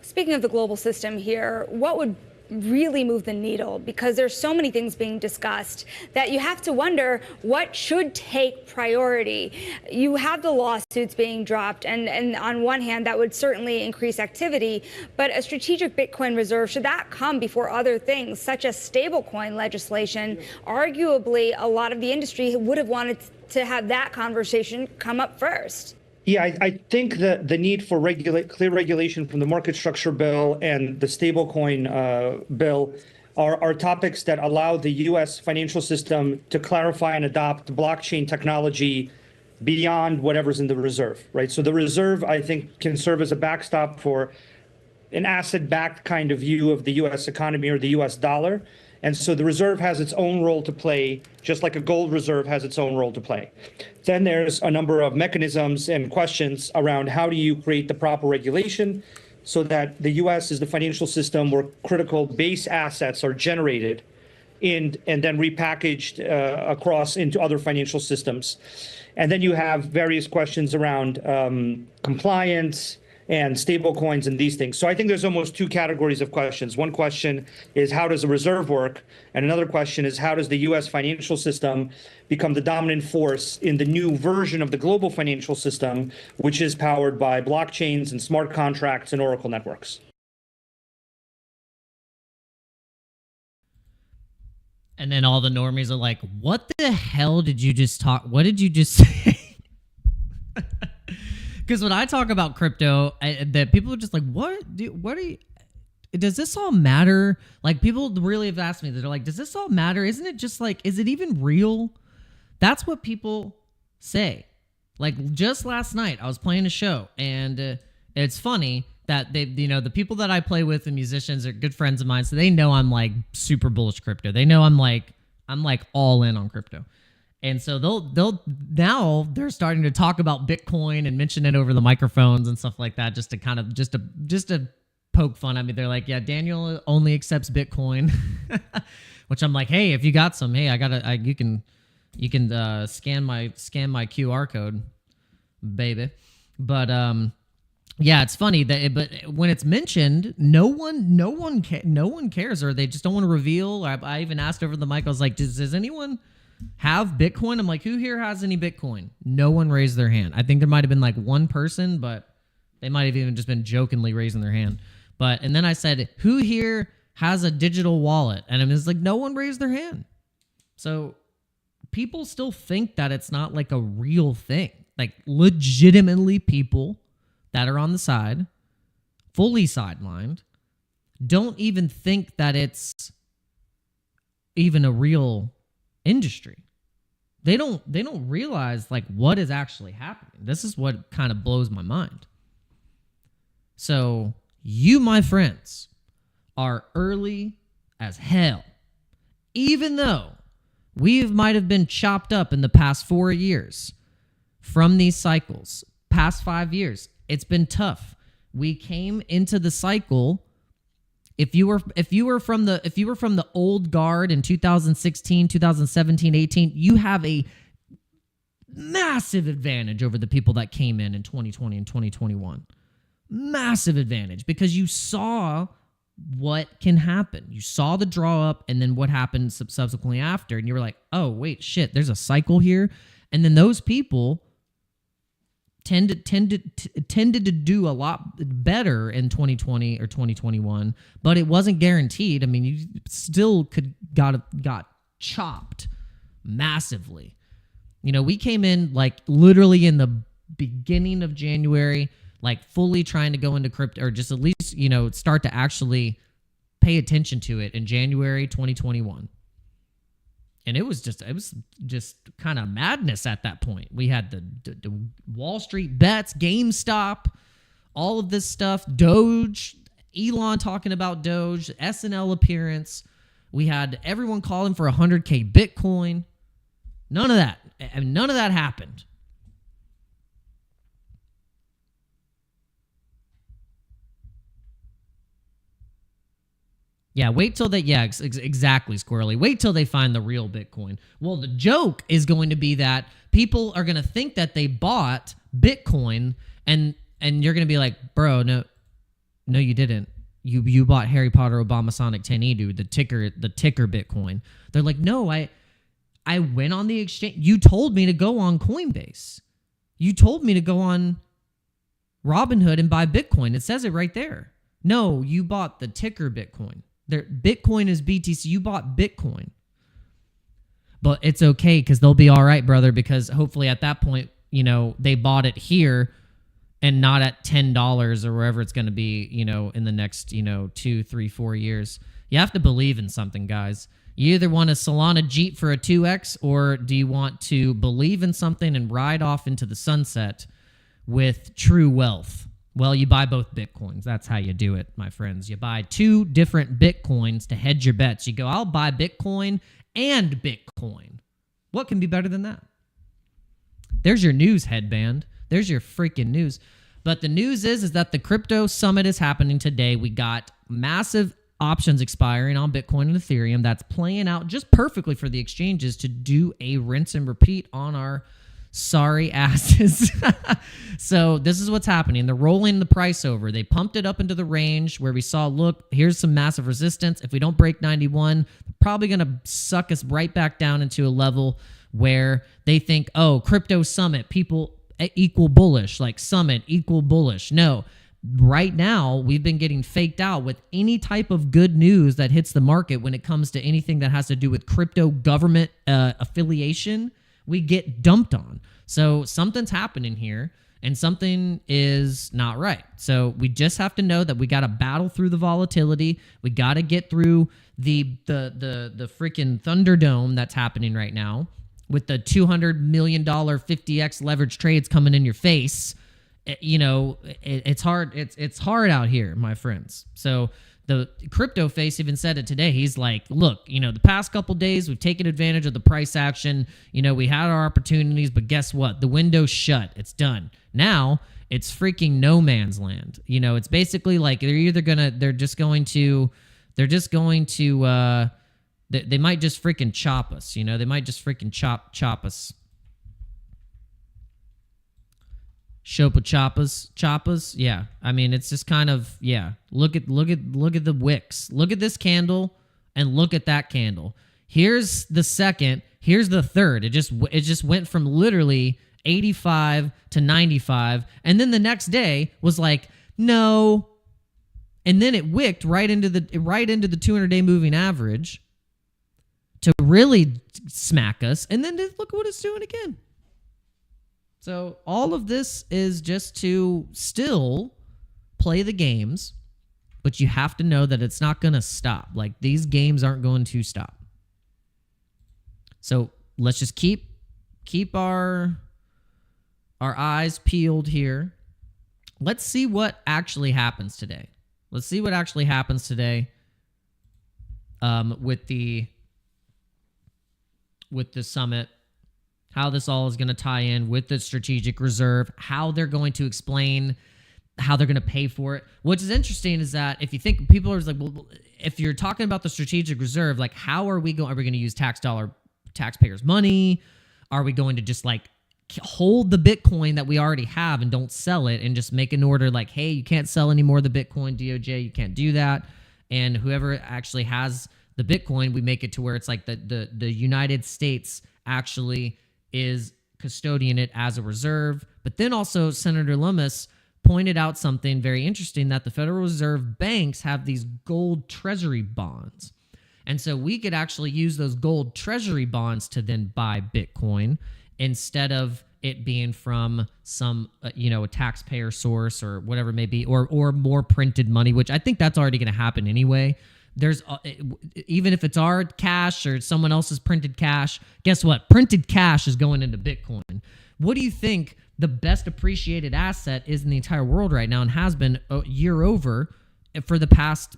Speaking of the global system here, what would really move the needle? Because there's so many things being discussed that you have to wonder what should take priority. You have the lawsuits being dropped, and on one hand, that would certainly increase activity, but a strategic Bitcoin reserve, should that come before other things, such as stablecoin legislation? Arguably, a lot of the industry would have wanted to have that conversation come up first. Yeah, I think that the need for clear regulation from the market structure bill and the stablecoin bill are topics that allow the U.S. financial system to clarify and adopt blockchain technology beyond whatever's in the reserve, right? So the reserve, I think, can serve as a backstop for an asset-backed kind of view of the U.S. economy or the U.S. dollar. And so the reserve has its own role to play, just like a gold reserve has its own role to play. Then there's a number of mechanisms and questions around how do you create the proper regulation so that the U.S. is the financial system where critical base assets are generated and then repackaged across into other financial systems. And then you have various questions around compliance and stable coins and these things. So I think there's almost two categories of questions. One question is how does the reserve work? And another question is how does the U.S. financial system become the dominant force in the new version of the global financial system, which is powered by blockchains and smart contracts and Oracle networks? And then all the normies are like, what the hell did you just talk? What did you just say? Because when I talk about crypto, that people are just like, what are you, does this all matter? Like, people really have asked me, they're like, does this all matter? Isn't it just like, is it even real? That's what people say. Like, just last night, I was playing a show, and it's funny that they, you know, the people that I play with, the musicians, are good friends of mine, so they know I'm like super bullish crypto. They know I'm like all in on crypto. And so now they're starting to talk about Bitcoin and mention it over the microphones and stuff like that, just to kind of just to poke fun at me. They're like, yeah, Daniel only accepts Bitcoin, which I'm like, hey, if you got some, hey, you can scan my QR code, baby. But yeah, it's funny that, but when it's mentioned, no one cares, or they just don't want to reveal. Or I even asked over the mic, I was like, does anyone have Bitcoin? I'm like, who here has any Bitcoin? No one raised their hand. I think there might have been like one person, but they might have even just been jokingly raising their hand. And then I said, who here has a digital wallet? And it was like, no one raised their hand. So people still think that it's not like a real thing. Like, legitimately, people that are on the side, fully sidelined, don't even think that it's even a real industry. They don't realize like what is actually happening. This is what kind of blows my mind. So you, my friends, are early as hell. Even though we might have been chopped up in the past 4 years from these cycles, past 5 years, it's been tough. We came into the cycle. If you were from the old guard in 2016, 2017, 18, you have a massive advantage over the people that came in 2020 and 2021. Massive advantage, because you saw what can happen. You saw the draw up and then what happened subsequently after, and you were like, oh, wait, shit, there's a cycle here. And then those people tended to do a lot better in 2020 or 2021, but it wasn't guaranteed. I mean, you still got chopped massively. You know, we came in like literally in the beginning of January, like fully trying to go into crypto, or just at least, you know, start to actually pay attention to it in January 2021. And it was just kind of madness at that point. We had the Wall Street bets, GameStop, all of this stuff, Doge, Elon talking about Doge, SNL appearance. We had everyone calling for 100K Bitcoin. None of that happened. Yeah, wait till they, exactly, Squirrely. Wait till they find the real Bitcoin. Well, the joke is going to be that people are going to think that they bought Bitcoin, and you're going to be like, bro, no, you didn't. You bought Harry Potter Obama Sonic 10E, dude, the ticker Bitcoin. They're like, no, I went on the exchange. You told me to go on Coinbase. You told me to go on Robinhood and buy Bitcoin. It says it right there. No, you bought the ticker Bitcoin. Bitcoin is BTC. You bought Bitcoin. But it's okay, because they'll be all right, brother, because hopefully at that point, you know, they bought it here and not at $10 or wherever it's going to be, you know, in the next, you know, 2, 3, 4 years. You have to believe in something, guys. You either want to Solana Jeep for a 2x, or do you want to believe in something and ride off into the sunset with true wealth? Well, you buy both Bitcoins. That's how you do it, my friends. You buy 2 different Bitcoins to hedge your bets. You go, I'll buy Bitcoin and Bitcoin. What can be better than that? There's your news headband. There's your freaking news. But the news is that the crypto summit is happening today. We got massive options expiring on Bitcoin and Ethereum. That's playing out just perfectly for the exchanges to do a rinse and repeat on our sorry asses. So this is what's happening. They're rolling the price over. They pumped it up into the range where we saw, look, here's some massive resistance. If we don't break 91, they're probably going to suck us right back down into a level where they think, oh, crypto summit, people equal bullish, like summit equal bullish. No, right now we've been getting faked out with any type of good news that hits the market when it comes to anything that has to do with crypto government affiliation. We get dumped on. So something's happening here and something is not right. So we just have to know that we got to battle through the volatility. We got to get through the freaking Thunderdome that's happening right now with the $200 million 50x leverage trades coming in your face. You know, it's hard. It's hard out here, my friends. So the crypto face even said it today. He's like, look, you know, the past couple days we've taken advantage of the price action. You know, we had our opportunities, but guess what? The window's shut. It's done. Now it's freaking no man's land. You know, it's basically like they might just freaking chop us. You know, they might just freaking chop us. Chopa choppas. Yeah. I mean, it's just kind of, yeah. Look at the wicks. Look at this candle and look at that candle. Here's the second. Here's the third. It just went from literally 85 to 95. And then the next day was like, no. And then it wicked right into the 200-day moving average to really smack us. And then look what it's doing again. So all of this is just to still play the games, but you have to know that it's not going to stop. Like, these games aren't going to stop. So let's just keep our eyes peeled here. Let's see what actually happens today. Let's see what actually happens today with the summit. How this all is going to tie in with the strategic reserve, how they're going to explain how they're going to pay for it. What is interesting is that if you think people are like, well, if you're talking about the strategic reserve, like how are we going to use taxpayers' money? Are we going to just like hold the Bitcoin that we already have and don't sell it and just make an order like, hey, you can't sell any more of the Bitcoin, DOJ, you can't do that. And whoever actually has the Bitcoin, we make it to where it's like the United States actually is custodian it as a reserve. But then also Senator Lummis pointed out something very interesting, that the Federal Reserve banks have these gold treasury bonds. And so we could actually use those gold treasury bonds to then buy Bitcoin instead of it being from some, a taxpayer source or whatever it may be, or more printed money, which I think that's already going to happen anyway. There's even if it's our cash or someone else's printed cash, guess what? Printed cash is going into Bitcoin. What do you think the best appreciated asset is in the entire world right now and has been year over for the past,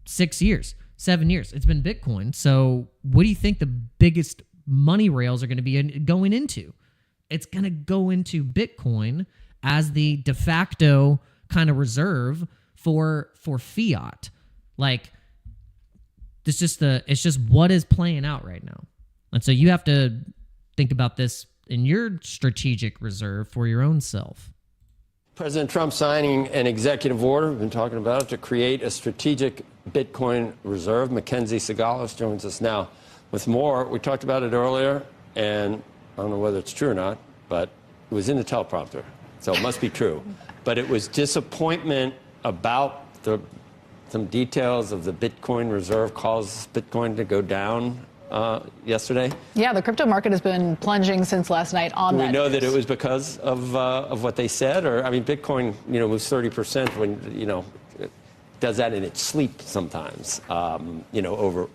6 years, 7 years? It's been Bitcoin. So what do you think the biggest money rails are going to be going into? It's going to go into Bitcoin as the de facto kind of reserve for fiat. Like, it's just what is playing out right now. And so you have to think about this in your strategic reserve for your own self. President Trump signing an executive order, we've been talking about it, to create a strategic Bitcoin reserve. Mackenzie Sagalis joins us now with more. We talked about it earlier, and I don't know whether it's true or not, but it was in the teleprompter, so it must be true. But it was disappointment about some details of the Bitcoin reserve caused Bitcoin to go down yesterday. Yeah, the crypto market has been plunging since last night on that. Do we know that it was because of what they said? Or, I mean, Bitcoin, moves 30% when, does that in its sleep sometimes, over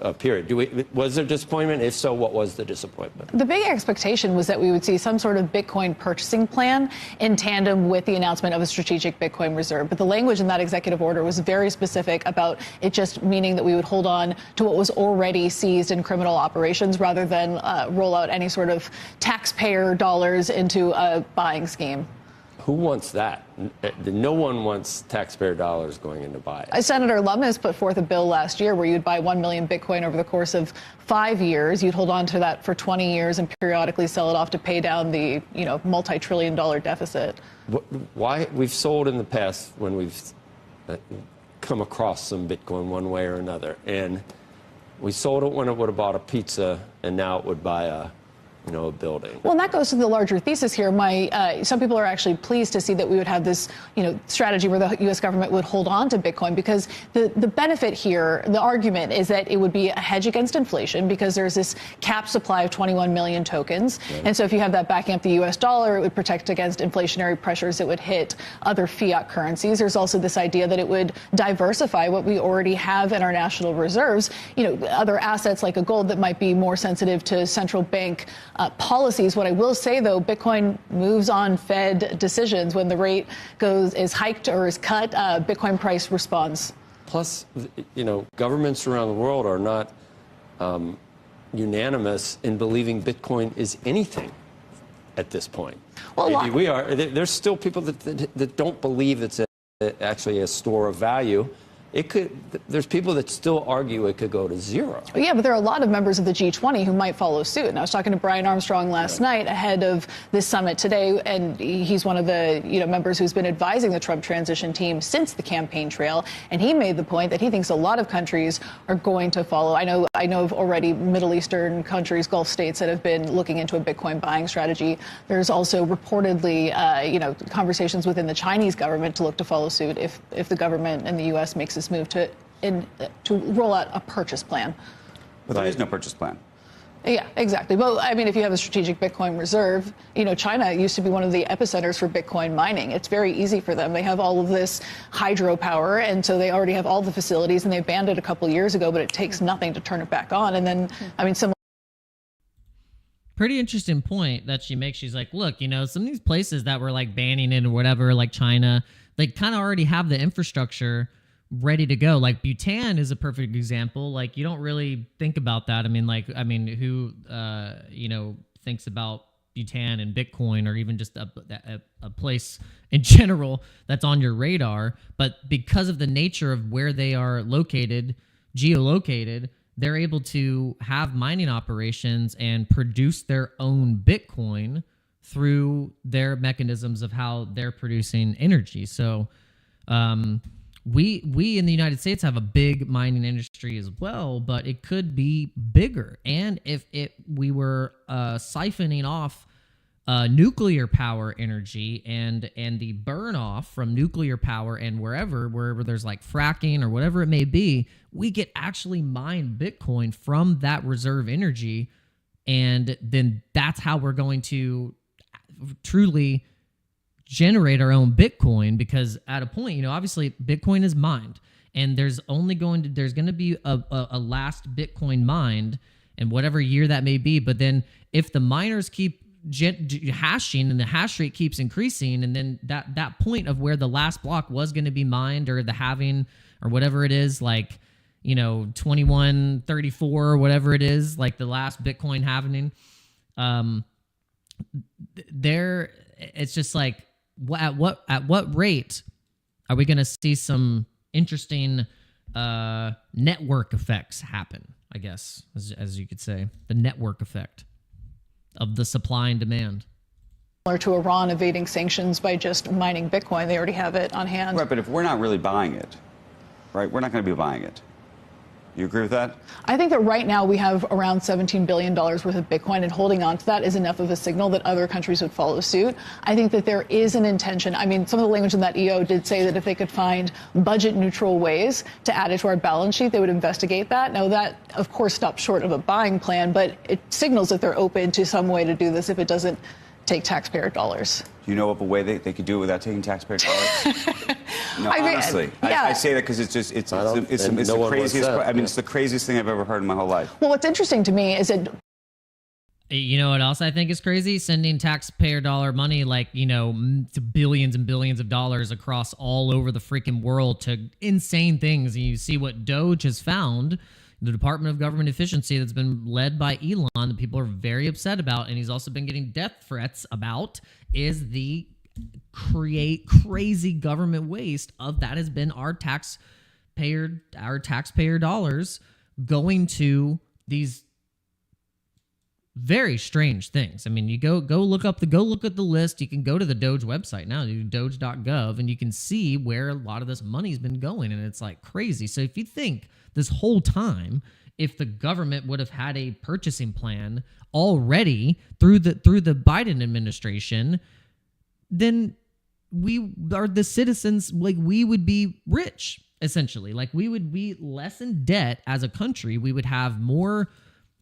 a period. Was there disappointment? If so, what was the disappointment? The big expectation was that we would see some sort of Bitcoin purchasing plan in tandem with the announcement of a strategic Bitcoin reserve. But the language in that executive order was very specific about it just meaning that we would hold on to what was already seized in criminal operations rather than roll out any sort of taxpayer dollars into a buying scheme. Who wants that? No one wants taxpayer dollars going into buy. Senator Lummis put forth a bill last year where you'd buy 1 million Bitcoin over the course of 5 years. You'd hold on to that for 20 years and periodically sell it off to pay down the, multi-trillion-dollar deficit. Why? We've sold in the past when we've come across some Bitcoin one way or another, and we sold it when it would have bought a pizza, and now it would buy a building. Well, and that goes to the larger thesis here. Some people are actually pleased to see that we would have this, strategy where the U.S. government would hold on to Bitcoin, because the benefit here, the argument is that it would be a hedge against inflation because there's this capped supply of 21 million tokens. Right. And so if you have that backing up the U.S. dollar, it would protect against inflationary pressures that would hit other fiat currencies. There's also this idea that it would diversify what we already have in our national reserves, other assets like a gold that might be more sensitive to central bank policies. What I will say, though, Bitcoin moves on Fed decisions. When the rate is hiked or is cut, Bitcoin price responds. Plus, governments around the world are not unanimous in believing Bitcoin is anything at this point. Well, maybe we are. There's still people that don't believe it's actually a store of value. There's people that still argue it could go to zero. Yeah, but there are a lot of members of the G20 who might follow suit. And I was talking to Brian Armstrong last night ahead of this summit today, and he's one of the members who's been advising the Trump transition team since the campaign trail. And he made the point that he thinks a lot of countries are going to follow. I know of already Middle Eastern countries, Gulf states, that have been looking into a Bitcoin buying strategy. There's also reportedly, conversations within the Chinese government to look to follow suit if the government in the U.S. makes this move to roll out a purchase plan. But there is no purchase plan. Yeah, exactly. Well, I mean, if you have a strategic Bitcoin reserve, China used to be one of the epicenters for Bitcoin mining. It's very easy for them. They have all of this hydropower, and so they already have all the facilities, and they banned it a couple years ago, but it takes nothing to turn it back on. And then, pretty interesting point that she makes. She's like, look, some of these places that were like banning it or whatever, like China, they kind of already have the infrastructure ready to go. Like Bhutan is a perfect example. Like you don't really think about that. Who thinks about Bhutan and Bitcoin, or even just a place in general that's on your radar? But because of the nature of where they are located, geolocated, they're able to have mining operations and produce their own Bitcoin through their mechanisms of how they're producing energy. So we in the United States have a big mining industry as well, but it could be bigger. And if we were siphoning off nuclear power energy and the burn off from nuclear power and wherever there's like fracking or whatever it may be, we could actually mine Bitcoin from that reserve energy. And then that's how we're going to truly generate our own Bitcoin, because at a point, obviously Bitcoin is mined, and there's going to be a last Bitcoin mined in whatever year that may be. But then if the miners keep hashing and the hash rate keeps increasing, and then that point of where the last block was going to be mined, or the halving or whatever it is, like 2134 or whatever it is, like the last Bitcoin halving, it's just like, at what rate are we going to see some interesting network effects happen, I guess, as you could say, the network effect of the supply and demand. Similar to Iran evading sanctions by just mining Bitcoin. They already have it on hand. Right, but if we're not really buying it, right, we're not going to be buying it. You agree with that? I think that right now we have around $17 billion worth of Bitcoin, and holding on to that is enough of a signal that other countries would follow suit. I think that there is an intention. I mean, some of the language in that EO did say that if they could find budget-neutral ways to add it to our balance sheet, they would investigate that. Now, that, of course, stops short of a buying plan, but it signals that they're open to some way to do this if it doesn't take taxpayer dollars. Do you know of a way they could do it without taking taxpayer dollars? No, I mean, honestly, yeah. I say that because it's just it's no the one craziest. wants that, I mean, it's the craziest thing I've ever heard in my whole life. Well, what's interesting to me is that You know what else I think is crazy? Sending taxpayer dollar money, like, you know, to billions and billions of dollars across all over the freaking world to insane things. And you see what Doge has found, the Department of Government Efficiency that's been led by Elon, that people are very upset about, and he's also been getting death threats about, is the crazy government waste of that has been our taxpayer dollars going to these very strange things. I mean, you go look at the list. You can go to the Doge website now, do doge.gov, and you can see where a lot of this money's been going, and it's like crazy. So if you think this whole time, if the government would have had a purchasing plan already through the Biden administration, then we are the citizens, like we would be rich, essentially. Like we would be less in debt as a country. We would have more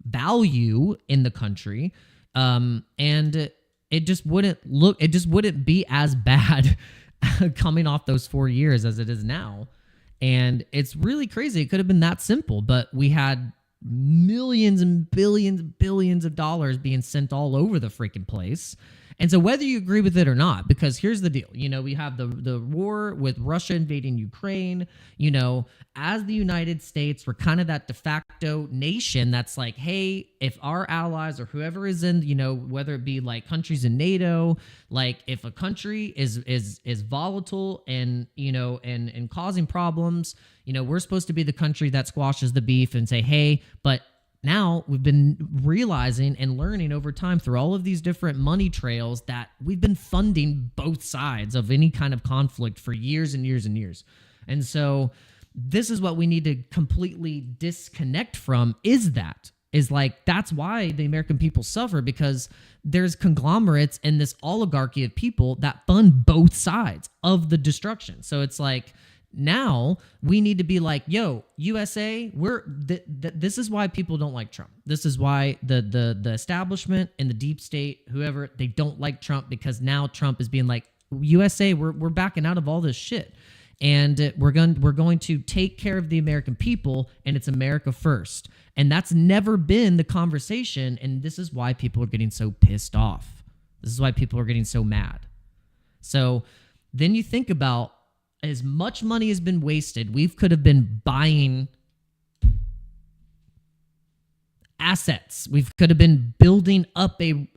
value in the country, and it just wouldn't be as bad coming off those 4 years as it is now. And it's really crazy. It could have been that simple, but we had millions and billions of dollars being sent all over the freaking place. And so whether you agree with it or not, because here's the deal, you know, we have the war with Russia invading Ukraine, you know, as the United States, we're kind of that de facto nation that's like, hey, if our allies or whoever is in, you know, whether it be like countries in NATO, like if a country is volatile and, you know, and causing problems, you know, we're supposed to be the country that squashes the beef and say, hey, but now we've been realizing and learning over time through all of these different money trails that we've been funding both sides of any kind of conflict for years and years and years. And so this is what we need to completely disconnect from, is like, that's why the American people suffer, because there's conglomerates and this oligarchy of people that fund both sides of the destruction. So it's like, now we need to be like, yo, USA, this is why people don't like Trump. This is why the establishment and the deep state, whoever, they don't like Trump, because now Trump is being like, USA, we're backing out of all this shit. And we're going to take care of the American people, and it's America first. And that's never been the conversation, and this is why people are getting so pissed off. This is why people are getting so mad. So then you think about, as much money has been wasted, we could have been buying assets. We could have been building up a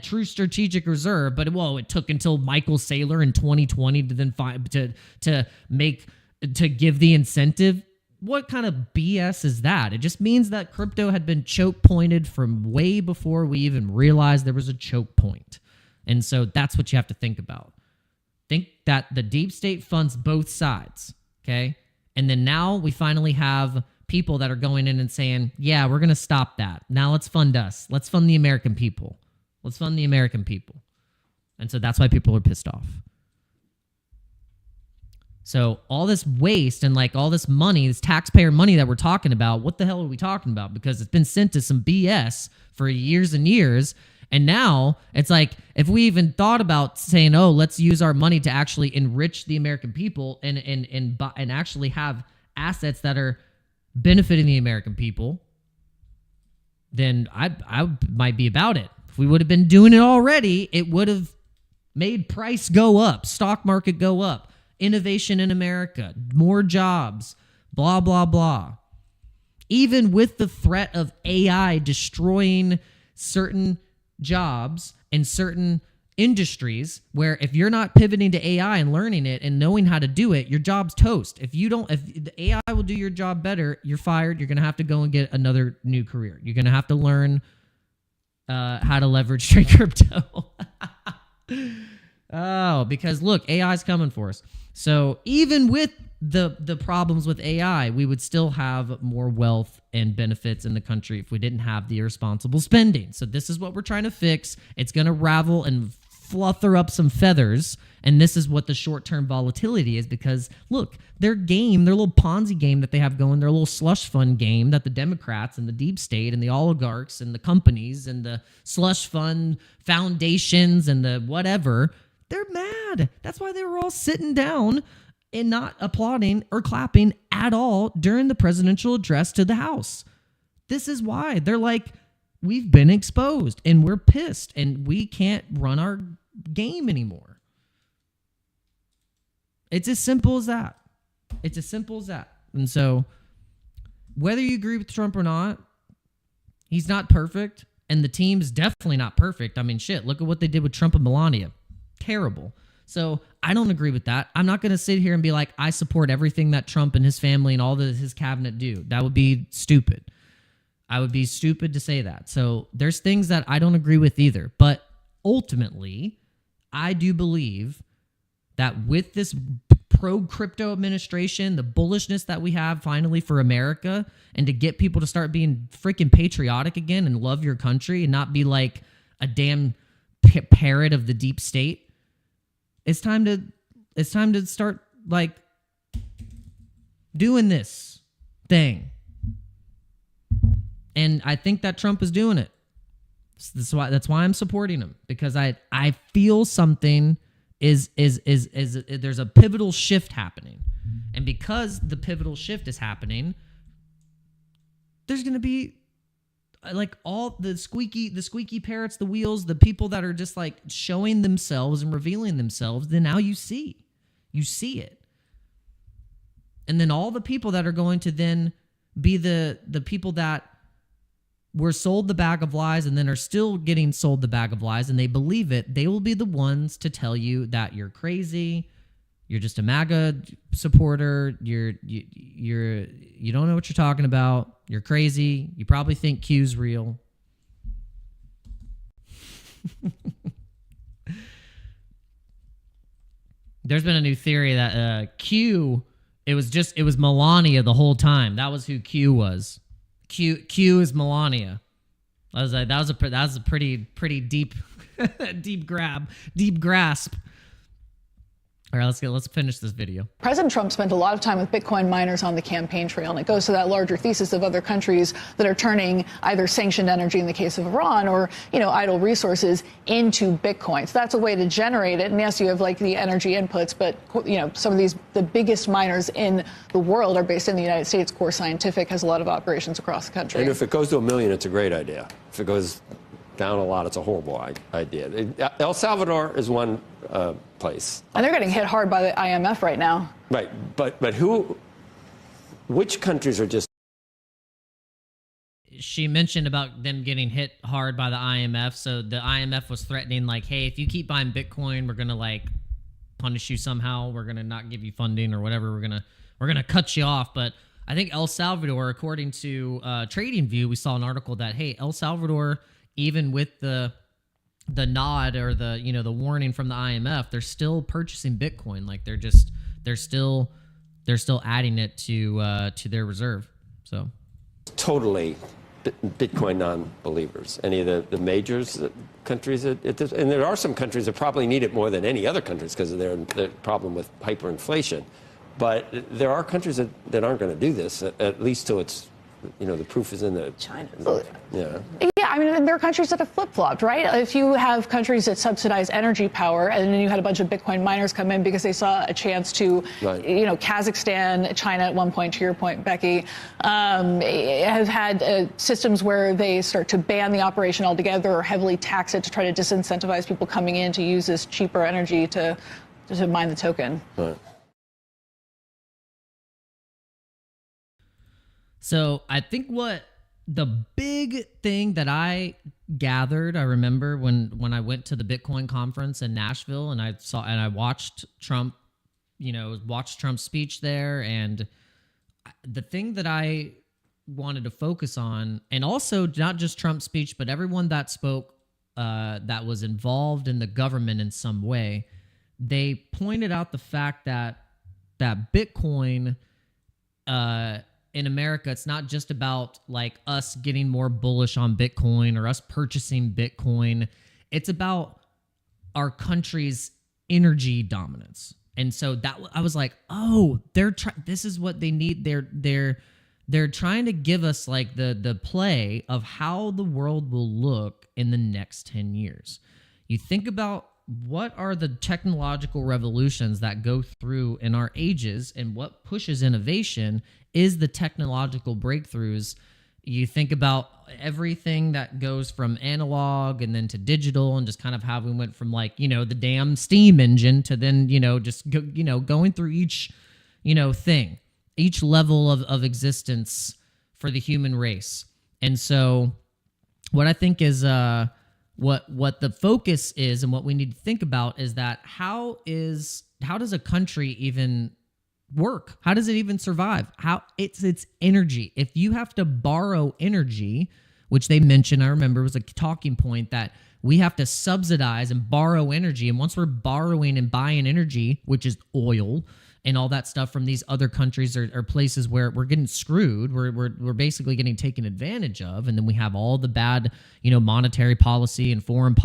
true strategic reserve, but it took until Michael Saylor in 2020 to then to give the incentive. What kind of BS is that? It just means that crypto had been choke pointed from way before we even realized there was a choke point. And so that's what you have to think about. Think that the deep state funds both sides, okay? And then now we finally have people that are going in and saying, yeah, we're going to stop that. Now let's fund us. Let's fund the American people. Let's fund the American people. And so that's why people are pissed off. So all this waste and like all this money, this taxpayer money that we're talking about, what the hell are we talking about? Because it's been sent to some BS for years and years. And now it's like, if we even thought about saying, oh, let's use our money to actually enrich the American people and actually have assets that are benefiting the American people, then I might be about it. If we would have been doing it already, it would have made price go up, stock market go up, innovation in America, more jobs, blah, blah, blah. Even with the threat of AI destroying certain jobs in certain industries, where if you're not pivoting to AI and learning it and knowing how to do it, your job's toast. If the AI will do your job better, you're fired. You're going to have to go and get another new career. You're going to have to learn how to leverage trade crypto. Oh, because look, AI is coming for us. So even with the problems with AI, we would still have more wealth and benefits in the country if we didn't have the irresponsible spending. So this is what we're trying to fix. It's going to ravel and flutter up some feathers. And this is what the short-term volatility is, because look, their little Ponzi game that they have going, their little slush fund game that the Democrats and the deep state and the oligarchs and the companies and the slush fund foundations and the whatever, they're mad. That's why they were all sitting down and not applauding or clapping at all during the presidential address to the House. This is why. They're like, we've been exposed and we're pissed and we can't run our game anymore. It's as simple as that. It's as simple as that. And so, whether you agree with Trump or not, he's not perfect, and the team's definitely not perfect. I mean, shit, look at what they did with Trump and Melania. Terrible. So, I don't agree with that. I'm not going to sit here and be like, I support everything that Trump and his family and all his cabinet do. That would be stupid. I would be stupid to say that. So, there's things that I don't agree with either. But ultimately, I do believe that with this pro-crypto administration, the bullishness that we have finally for America, and to get people to start being freaking patriotic again and love your country and not be like a damn parrot of the deep state, it's time to start like doing this thing. And I think that Trump is doing it. That's why I'm supporting him, because I feel something is there's a pivotal shift happening. And because the pivotal shift is happening, there's going to be like all the squeaky parrots, the wheels, the people that are just like showing themselves and revealing themselves. Then now you see it. And then all the people that are going to then be the people that were sold the bag of lies and then are still getting sold the bag of lies, and they believe it, they will be the ones to tell you that you're crazy, you're just a MAGA supporter, you don't know what you're talking about, you're crazy, you probably think Q's real. There's been a new theory that Q, it was Melania the whole time. That was who Q was. Q is Melania. That was a pretty deep deep grasp. All right, let's finish this video. President Trump spent a lot of time with Bitcoin miners on the campaign trail, and it goes to that larger thesis of other countries that are turning either sanctioned energy in the case of Iran or, idle resources into Bitcoin. So that's a way to generate it. And yes, you have like the energy inputs, but some of the biggest miners in the world are based in the United States. Core Scientific has a lot of operations across the country. And if it goes to 1 million, it's a great idea. If it goes down a lot, it's a horrible idea. El Salvador is one place. And they're getting hit hard by the IMF right now. Right, but which countries are just... She mentioned about them getting hit hard by the IMF. So the IMF was threatening, like, hey, if you keep buying Bitcoin, we're going to like punish you somehow. We're going to not give you funding or whatever. We're going to cut you off. But I think El Salvador, according to TradingView, we saw an article that, hey, El Salvador, even with the nod or the warning from the IMF, they're still purchasing Bitcoin. Like they're still adding it to their reserve. So totally Bitcoin non-believers. Any of the majors countries and there are some countries that probably need it more than any other countries because of their problem with hyperinflation. But there are countries that aren't going to do this, at least till it's the proof is in the China. Yeah. Yeah, I mean, there are countries that have flip-flopped, right? If you have countries that subsidize energy power, and then you had a bunch of Bitcoin miners come in because they saw a chance to, Kazakhstan, China at one point, to your point, Becky, have had systems where they start to ban the operation altogether or heavily tax it to try to disincentivize people coming in to use this cheaper energy to mine the token. Right. So I think what the big thing that I gathered, I remember when I went to the Bitcoin conference in Nashville and I watched Trump, watched Trump's speech there, and the thing that I wanted to focus on, and also not just Trump's speech, but everyone that spoke that was involved in the government in some way, they pointed out the fact that Bitcoin in America, it's not just about like us getting more bullish on Bitcoin or us purchasing Bitcoin. It's about our country's energy dominance. And so that I was like, oh, this is what they need. They're trying to give us like the play of how the world will look in the next 10 years. You think about what are the technological revolutions that go through in our ages, and what pushes innovation is the technological breakthroughs. You think about everything that goes from analog and then to digital, and just kind of how we went from like, the damn steam engine to then, just going through each, thing, each level of existence for the human race. And so what I think is what the focus is, and what we need to think about is that how does a country even work? How does it even survive? How it's energy. If you have to borrow energy, which they mentioned, I remember was a talking point, that we have to subsidize and borrow energy. And once we're borrowing and buying energy, which is oil and all that stuff from these other countries or places where we're getting screwed, we're basically getting taken advantage of. And then we have all the bad, monetary policy and foreign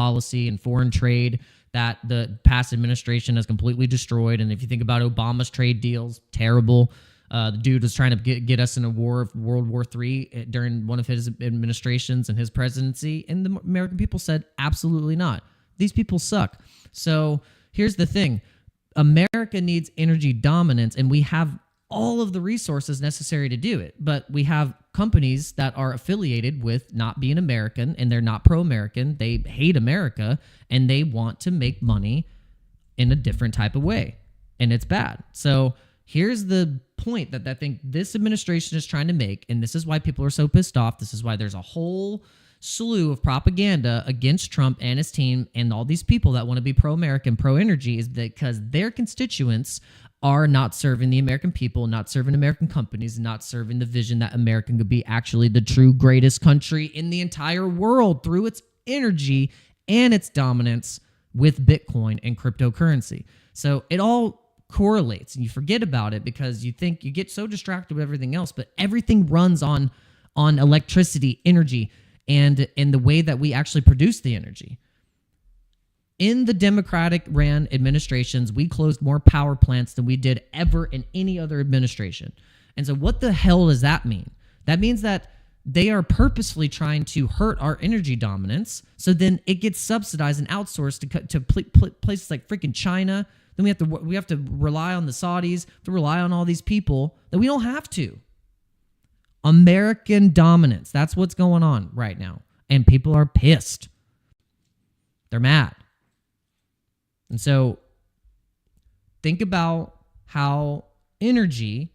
trade that the past administration has completely destroyed. And if you think about Obama's trade deals, terrible. The dude was trying to get us in a war of World War III during one of his administrations and his presidency. And the American people said, absolutely not. These people suck. So here's the thing. America needs energy dominance, and we have all of the resources necessary to do it. But we have companies that are affiliated with not being American, and they're not pro-American. They hate America, and they want to make money in a different type of way. And it's bad. So here's the point that I think this administration is trying to make, and this is why people are so pissed off. This is why there's a whole slew of propaganda against Trump and his team and all these people that want to be pro-American, pro-energy, is because their constituents are not serving the American people, not serving American companies, not serving the vision that America could be actually the true greatest country in the entire world through its energy and its dominance with Bitcoin and cryptocurrency. So it all correlates, and you forget about it because you think you get so distracted with everything else, but everything runs on electricity, energy, and in the way that we actually produce the energy. In the Democratic-ran administrations, we closed more power plants than we did ever in any other administration. And so what the hell does that mean? That means that they are purposefully trying to hurt our energy dominance, so then it gets subsidized and outsourced to places like freaking China. Then we have to rely on the Saudis, to rely on all these people that we don't have to. American dominance. That's what's going on right now. And people are pissed. They're mad. And so think about how energy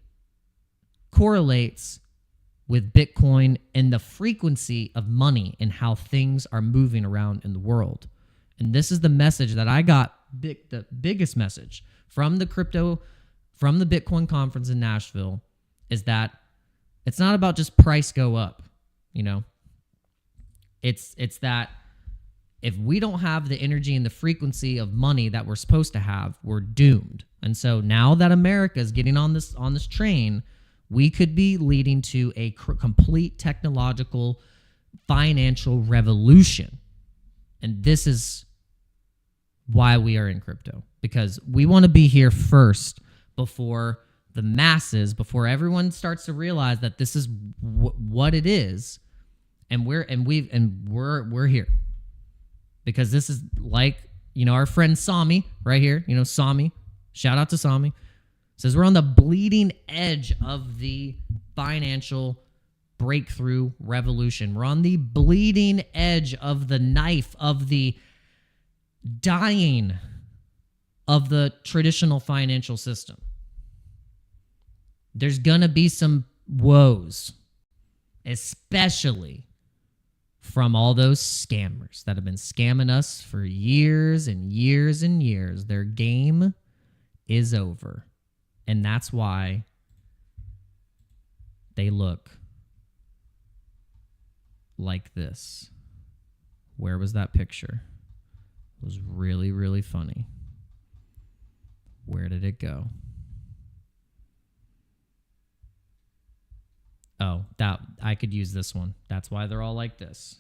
correlates with Bitcoin and the frequency of money and how things are moving around in the world. And this is the message that I got, the biggest message from the Bitcoin conference in Nashville, is that it's not about just price go up, It's that if we don't have the energy and the frequency of money that we're supposed to have, we're doomed. And so now that America is getting on this train, we could be leading to a complete technological financial revolution. And this is why we are in crypto, because we want to be here first before the masses, before everyone starts to realize that this is what it is, and we're here because this is like, our friend Sami right here, Sami, shout out to Sami, says we're on the bleeding edge of the financial breakthrough revolution. We're on the bleeding edge of the knife of the dying of the traditional financial system. There's going to be some woes, especially from all those scammers that have been scamming us for years and years and years. Their game is over. And that's why they look like this. Where was that picture? It was really, really funny. Where did it go? Oh, that I could use this one. That's why they're all like this.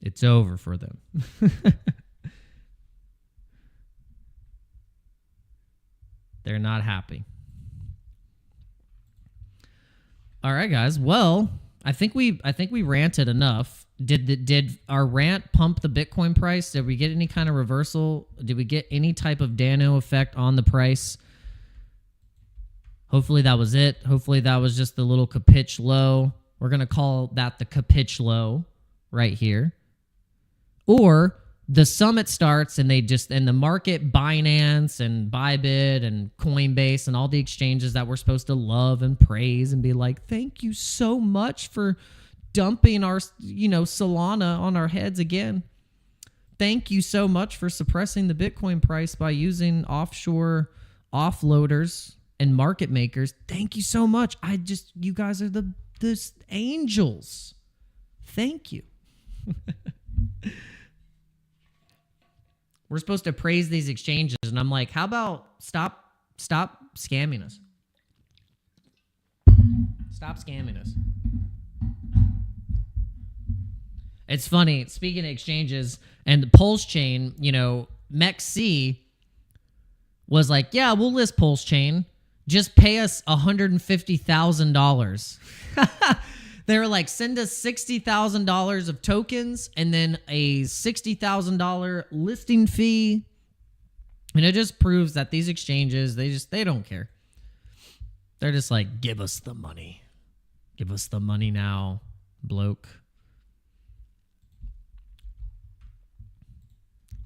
It's over for them. They're not happy. All right, guys. Well, I think we ranted enough. Did our rant pump the Bitcoin price? Did we get any kind of reversal? Did we get any type of Dano effect on the price? Hopefully that was it. Hopefully that was just the little capitch low. We're going to call that the capitch low right here. Or the summit starts and the market, Binance and Bybit and Coinbase and all the exchanges that we're supposed to love and praise and be like, thank you so much for dumping our, Solana on our heads again. Thank you so much for suppressing the Bitcoin price by using offshore offloaders and market makers. Thank you so much. You guys are the angels. Thank you. We're supposed to praise these exchanges, and I'm like, how about stop scamming us? Stop scamming us. It's funny, speaking of exchanges and the Pulse Chain, MEXC was like, yeah, we'll list Pulse Chain. Just pay us $150,000. They were like, send us $60,000 of tokens and then a $60,000 listing fee. And it just proves that these exchanges, they don't care. They're just like, give us the money. Give us the money now, bloke.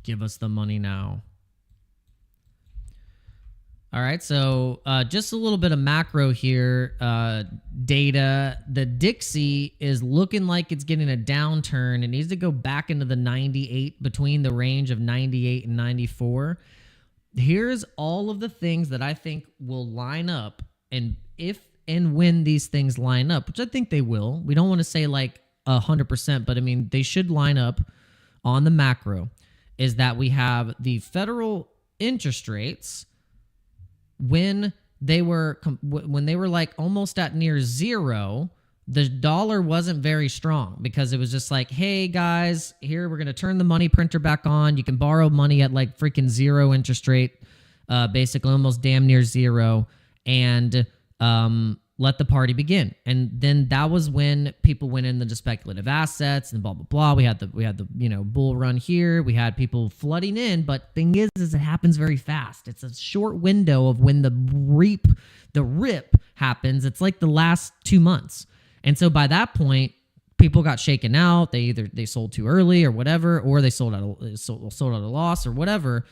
Give us the money now. All right, so just a little bit of macro here. Data. The Dixie is looking like it's getting a downturn. It needs to go back into the 98, between the range of 98 and 94. Here's all of the things that I think will line up. And if and when these things line up, which I think they will. We don't want to say like 100%, but I mean, they should line up on the macro. Is that we have the federal interest rates when they were like almost at near zero. The dollar wasn't very strong because it was just like, hey guys, here we're going to turn the money printer back on. You can borrow money at like freaking zero interest rate, basically almost damn near zero, and let the party begin. And then that was when people went into speculative assets and blah blah blah. We had the bull run here. We had people flooding in, but thing is it happens very fast. It's a short window of when the rip happens. It's like the last 2 months. And so by that point, people got shaken out. They sold too early or whatever, or they sold at a loss or whatever.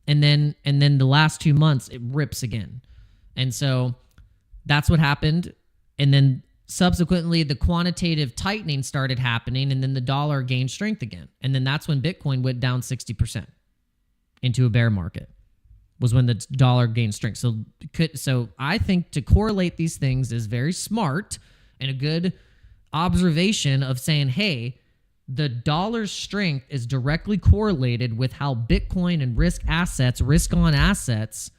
And then the last 2 months it rips again. And so that's what happened. And then subsequently, the quantitative tightening started happening, and then the dollar gained strength again. And then that's when Bitcoin went down 60% into a bear market, was when the dollar gained strength. So I think to correlate these things is very smart and a good observation of saying, hey, the dollar's strength is directly correlated with how Bitcoin and risk-on assets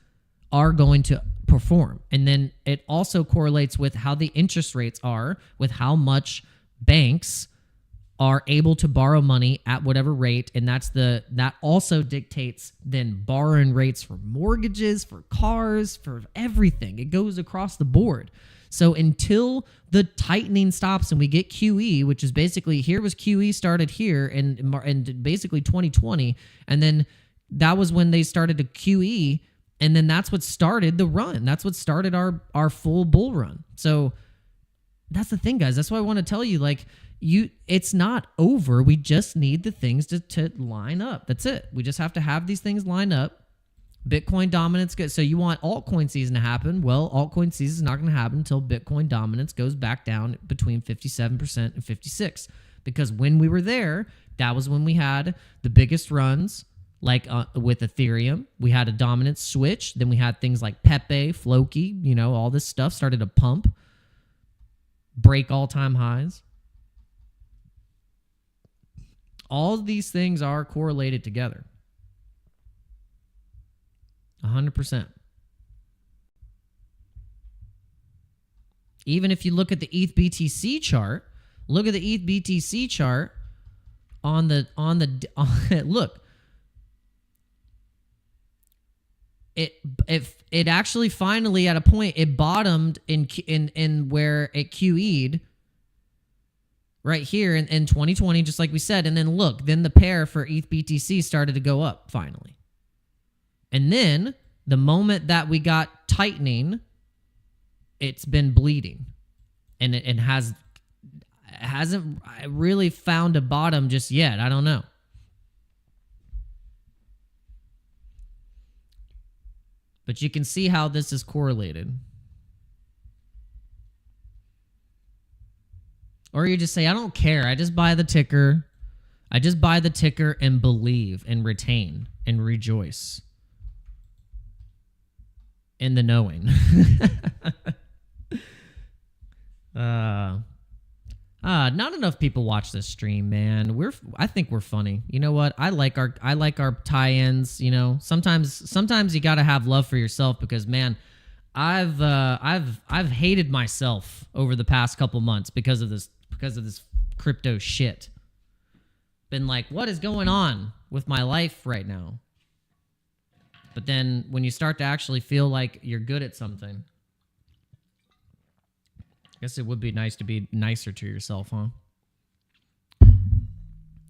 are going to perform. And then it also correlates with how the interest rates are, with how much banks are able to borrow money at whatever rate. And that also dictates then borrowing rates for mortgages, for cars, for everything. It goes across the board. So until the tightening stops and we get QE, which is basically, here was QE started here in basically 2020. And then that was when they started to QE. And then that's what started the run. That's what started our full bull run. So that's the thing, guys. That's why I want to tell you, it's not over. We just need the things to line up. That's it. We just have to have these things line up. Bitcoin dominance. So you want altcoin season to happen. Well, altcoin season is not going to happen until Bitcoin dominance goes back down between 57% and 56%. Because when we were there, that was when we had the biggest runs. Like with Ethereum, we had a dominant switch. Then we had things like Pepe, Floki, all this stuff started to pump, break all-time highs. All of these things are correlated together. 100%. Even if you look at the ETH BTC chart, look, it actually finally at a point it bottomed in where it QE'd right here in 2020, just like we said. And then look, then the pair for ETH BTC started to go up finally. And then the moment that we got tightening, it's been bleeding, and it hasn't really found a bottom just yet. I don't know. But you can see how this is correlated. Or you just say, I don't care. I just buy the ticker. I just buy the ticker and believe and retain and rejoice in the knowing. Not enough people watch this stream, man. I think we're funny. You know what? I like our tie-ins. You know, sometimes you gotta have love for yourself, because man, I've hated myself over the past couple months because of this crypto shit. Been like, what is going on with my life right now? But then when you start to actually feel like you're good at something, I guess it would be nice to be nicer to yourself, huh?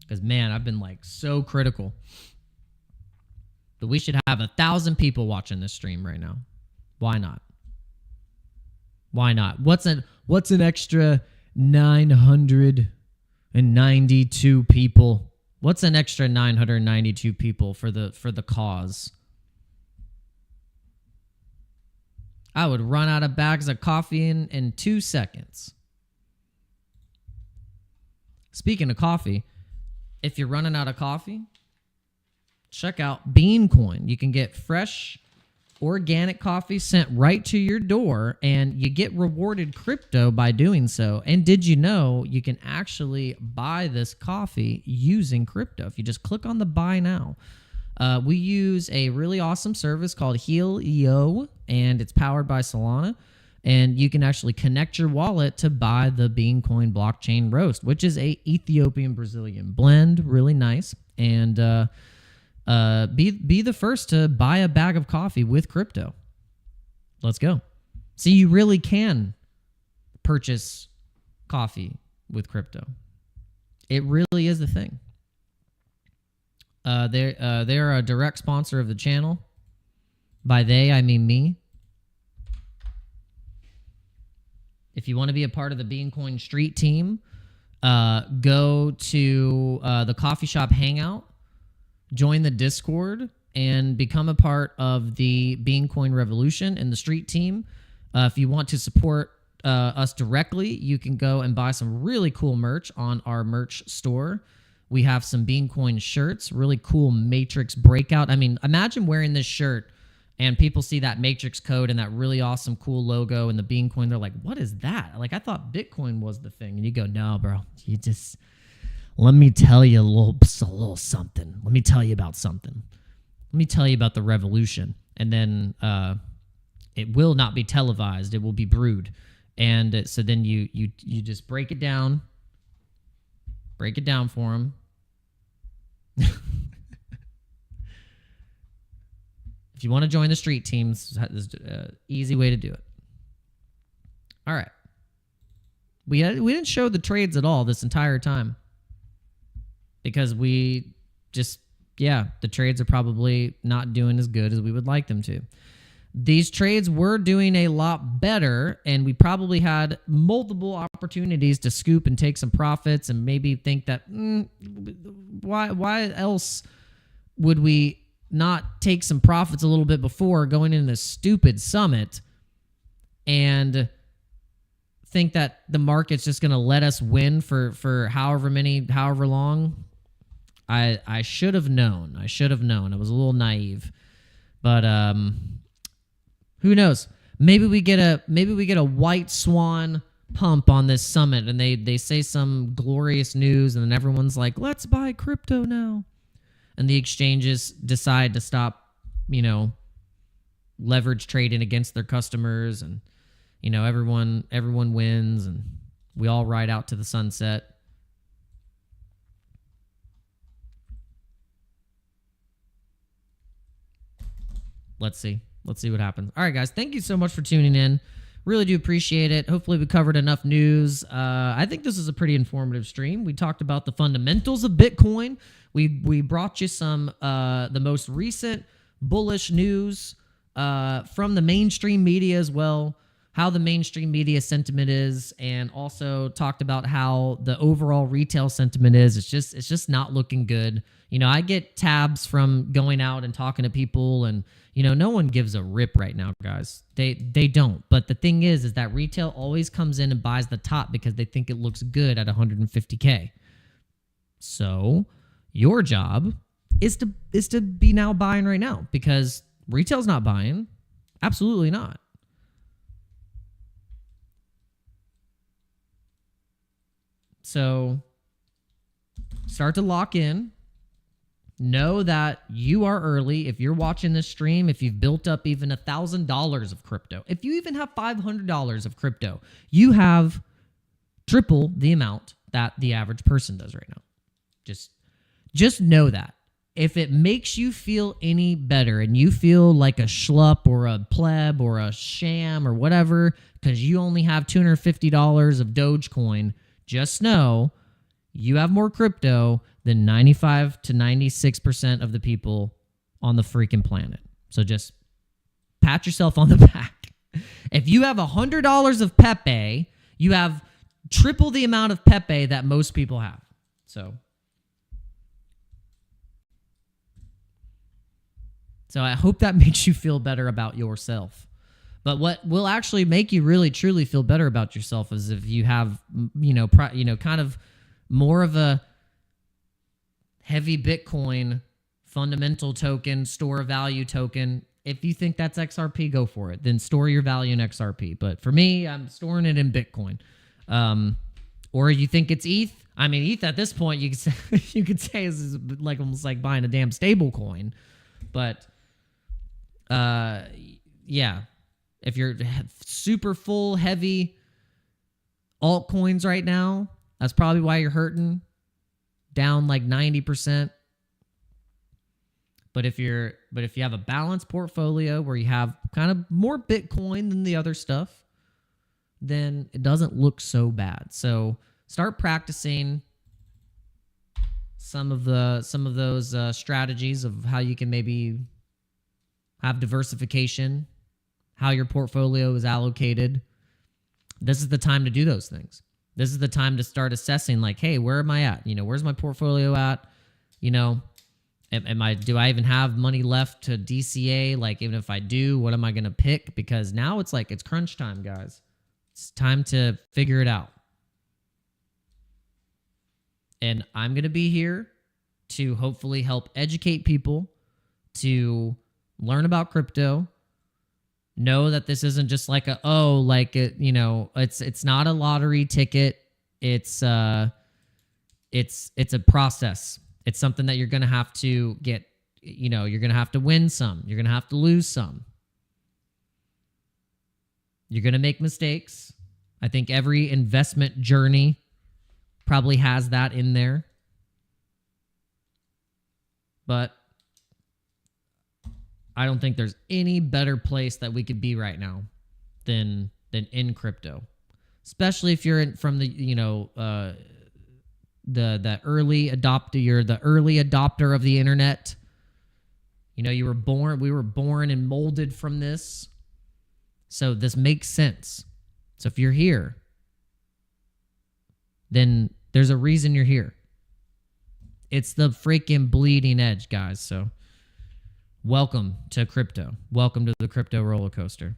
Because, man, I've been, like, so critical. But we should have 1,000 people watching this stream right now. Why not? Why not? What's an extra 992 people? What's an extra 992 people for the cause? I would run out of bags of coffee in 2 seconds. Speaking of coffee, if you're running out of coffee, check out Beancoin. You can get fresh, organic coffee sent right to your door, and you get rewarded crypto by doing so. And did you know you can actually buy this coffee using crypto if you just click on the buy now? We use a really awesome service called Heal.io, and it's powered by Solana. And you can actually connect your wallet to buy the Beancoin blockchain roast, which is a Ethiopian Brazilian blend, really nice. And be the first to buy a bag of coffee with crypto. Let's go. See, you really can purchase coffee with crypto. It really is the thing. They're a direct sponsor of the channel. By they, I mean me. If you want to be a part of the Beancoin Street team, go to the coffee shop hangout, join the Discord, and become a part of the Beancoin revolution and the street team. If you want to support us directly, you can go and buy some really cool merch on our merch store. We have some Beancoin shirts, really cool Matrix breakout. I mean, imagine wearing this shirt and people see that Matrix code and that really awesome, cool logo and the Beancoin. They're like, what is that? Like, I thought Bitcoin was the thing. And you go, no, bro. You just, let me tell you a little something. Let me tell you about something. Let me tell you about the revolution. And then it will not be televised. It will be brewed. And so then you just break it down. Break it down for them. If you want to join the street teams, there's an easy way to do it. All right. We didn't show the trades at all this entire time because we just, the trades are probably not doing as good as we would like them to. These trades were doing a lot better, and we probably had multiple opportunities to scoop and take some profits and maybe think that, why else would we not take some profits a little bit before going into this stupid summit and think that the market's just going to let us win for however long. I should have known. I was a little naive, but who knows? Maybe we get a white swan pump on this summit, and they say some glorious news, and then everyone's like, "Let's buy crypto now," and the exchanges decide to stop, leverage trading against their customers, and everyone wins, and we all ride out to the sunset. let's see. Let's see what happens. All right, guys. Thank you so much for tuning in. Really do appreciate it. Hopefully we covered enough news. I think this is a pretty informative stream. We talked about the fundamentals of Bitcoin. We brought you some the most recent bullish news from the mainstream media as well, how the mainstream media sentiment is, and also talked about how the overall retail sentiment is. It's just not looking good. You know, I get tabs from going out and talking to people, and you know, no one gives a rip right now, guys. They don't. But the thing is that retail always comes in and buys the top because they think it looks good at 150K. So your job is to be now buying right now, because retail's not buying. Absolutely not. So start to lock in. Know that you are early. If you're watching this stream, if you've built up even $1,000 of crypto, if you even have $500 of crypto, you have triple the amount that the average person does right now. Just know that. If it makes you feel any better and you feel like a schlup or a pleb or a sham or whatever because you only have $250 of Dogecoin, just know you have more crypto than 95 to 96% of the people on the freaking planet. So just pat yourself on the back. If you have $100 of Pepe, you have triple the amount of Pepe that most people have. So I hope that makes you feel better about yourself. But what will actually make you really truly feel better about yourself is if you have, kind of more of a heavy Bitcoin fundamental token, store of value token. If you think that's XRP, go for it. Then store your value in XRP. But for me, I'm storing it in Bitcoin. Or you think it's ETH? I mean, ETH at this point, you could say is like almost like buying a damn stable coin. But yeah, if you're super full, heavy altcoins right now, that's probably why you're hurting. Down like 90%. But if you have a balanced portfolio where you have kind of more Bitcoin than the other stuff, then it doesn't look so bad. So start practicing some of those strategies of how you can maybe have diversification, how your portfolio is allocated. This is the time to do those things. This is the time to start assessing, like, hey, where am I at? You know, where's my portfolio at? You know, do I even have money left to DCA? Like, even if I do, what am I going to pick? Because now it's like, it's crunch time, guys. It's time to figure it out. And I'm going to be here to hopefully help educate people to learn about crypto. Know that this isn't just like it's not a lottery ticket. It's a process. It's something that you're going to have to get, you're going to have to win some. You're going to have to lose some. You're going to make mistakes. I think every investment journey probably has that in there. But I don't think there's any better place that we could be right now than in crypto, especially if you're from the early adopter. You're the early adopter of the internet. We were born and molded from this, so this makes sense. So if you're here, then there's a reason you're here. It's the freaking bleeding edge, guys. So welcome to crypto. Welcome to the crypto roller coaster.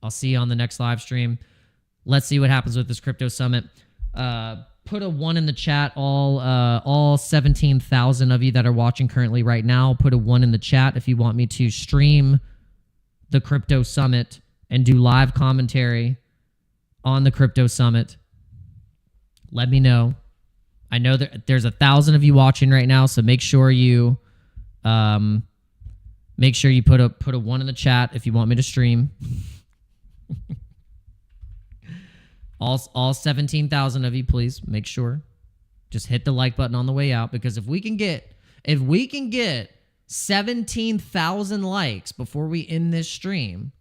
I'll see you on the next live stream. Let's see what happens with this crypto summit. Put a 1 in the chat. All 17,000 of you that are watching currently right now, put a 1 in the chat if you want me to stream the crypto summit and do live commentary on the crypto summit. Let me know. I know that there's 1,000 of you watching right now, so make sure you put a 1 in the chat if you want me to stream. All 17,000 of you, please make sure. Just hit the like button on the way out, because if we can get 17,000 likes before we end this stream,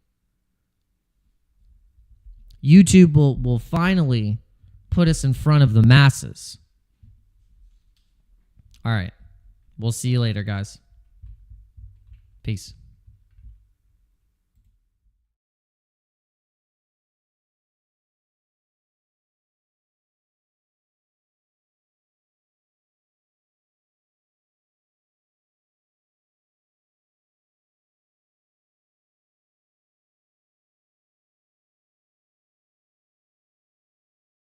YouTube will finally put us in front of the masses. All right. We'll see you later, guys. Peace.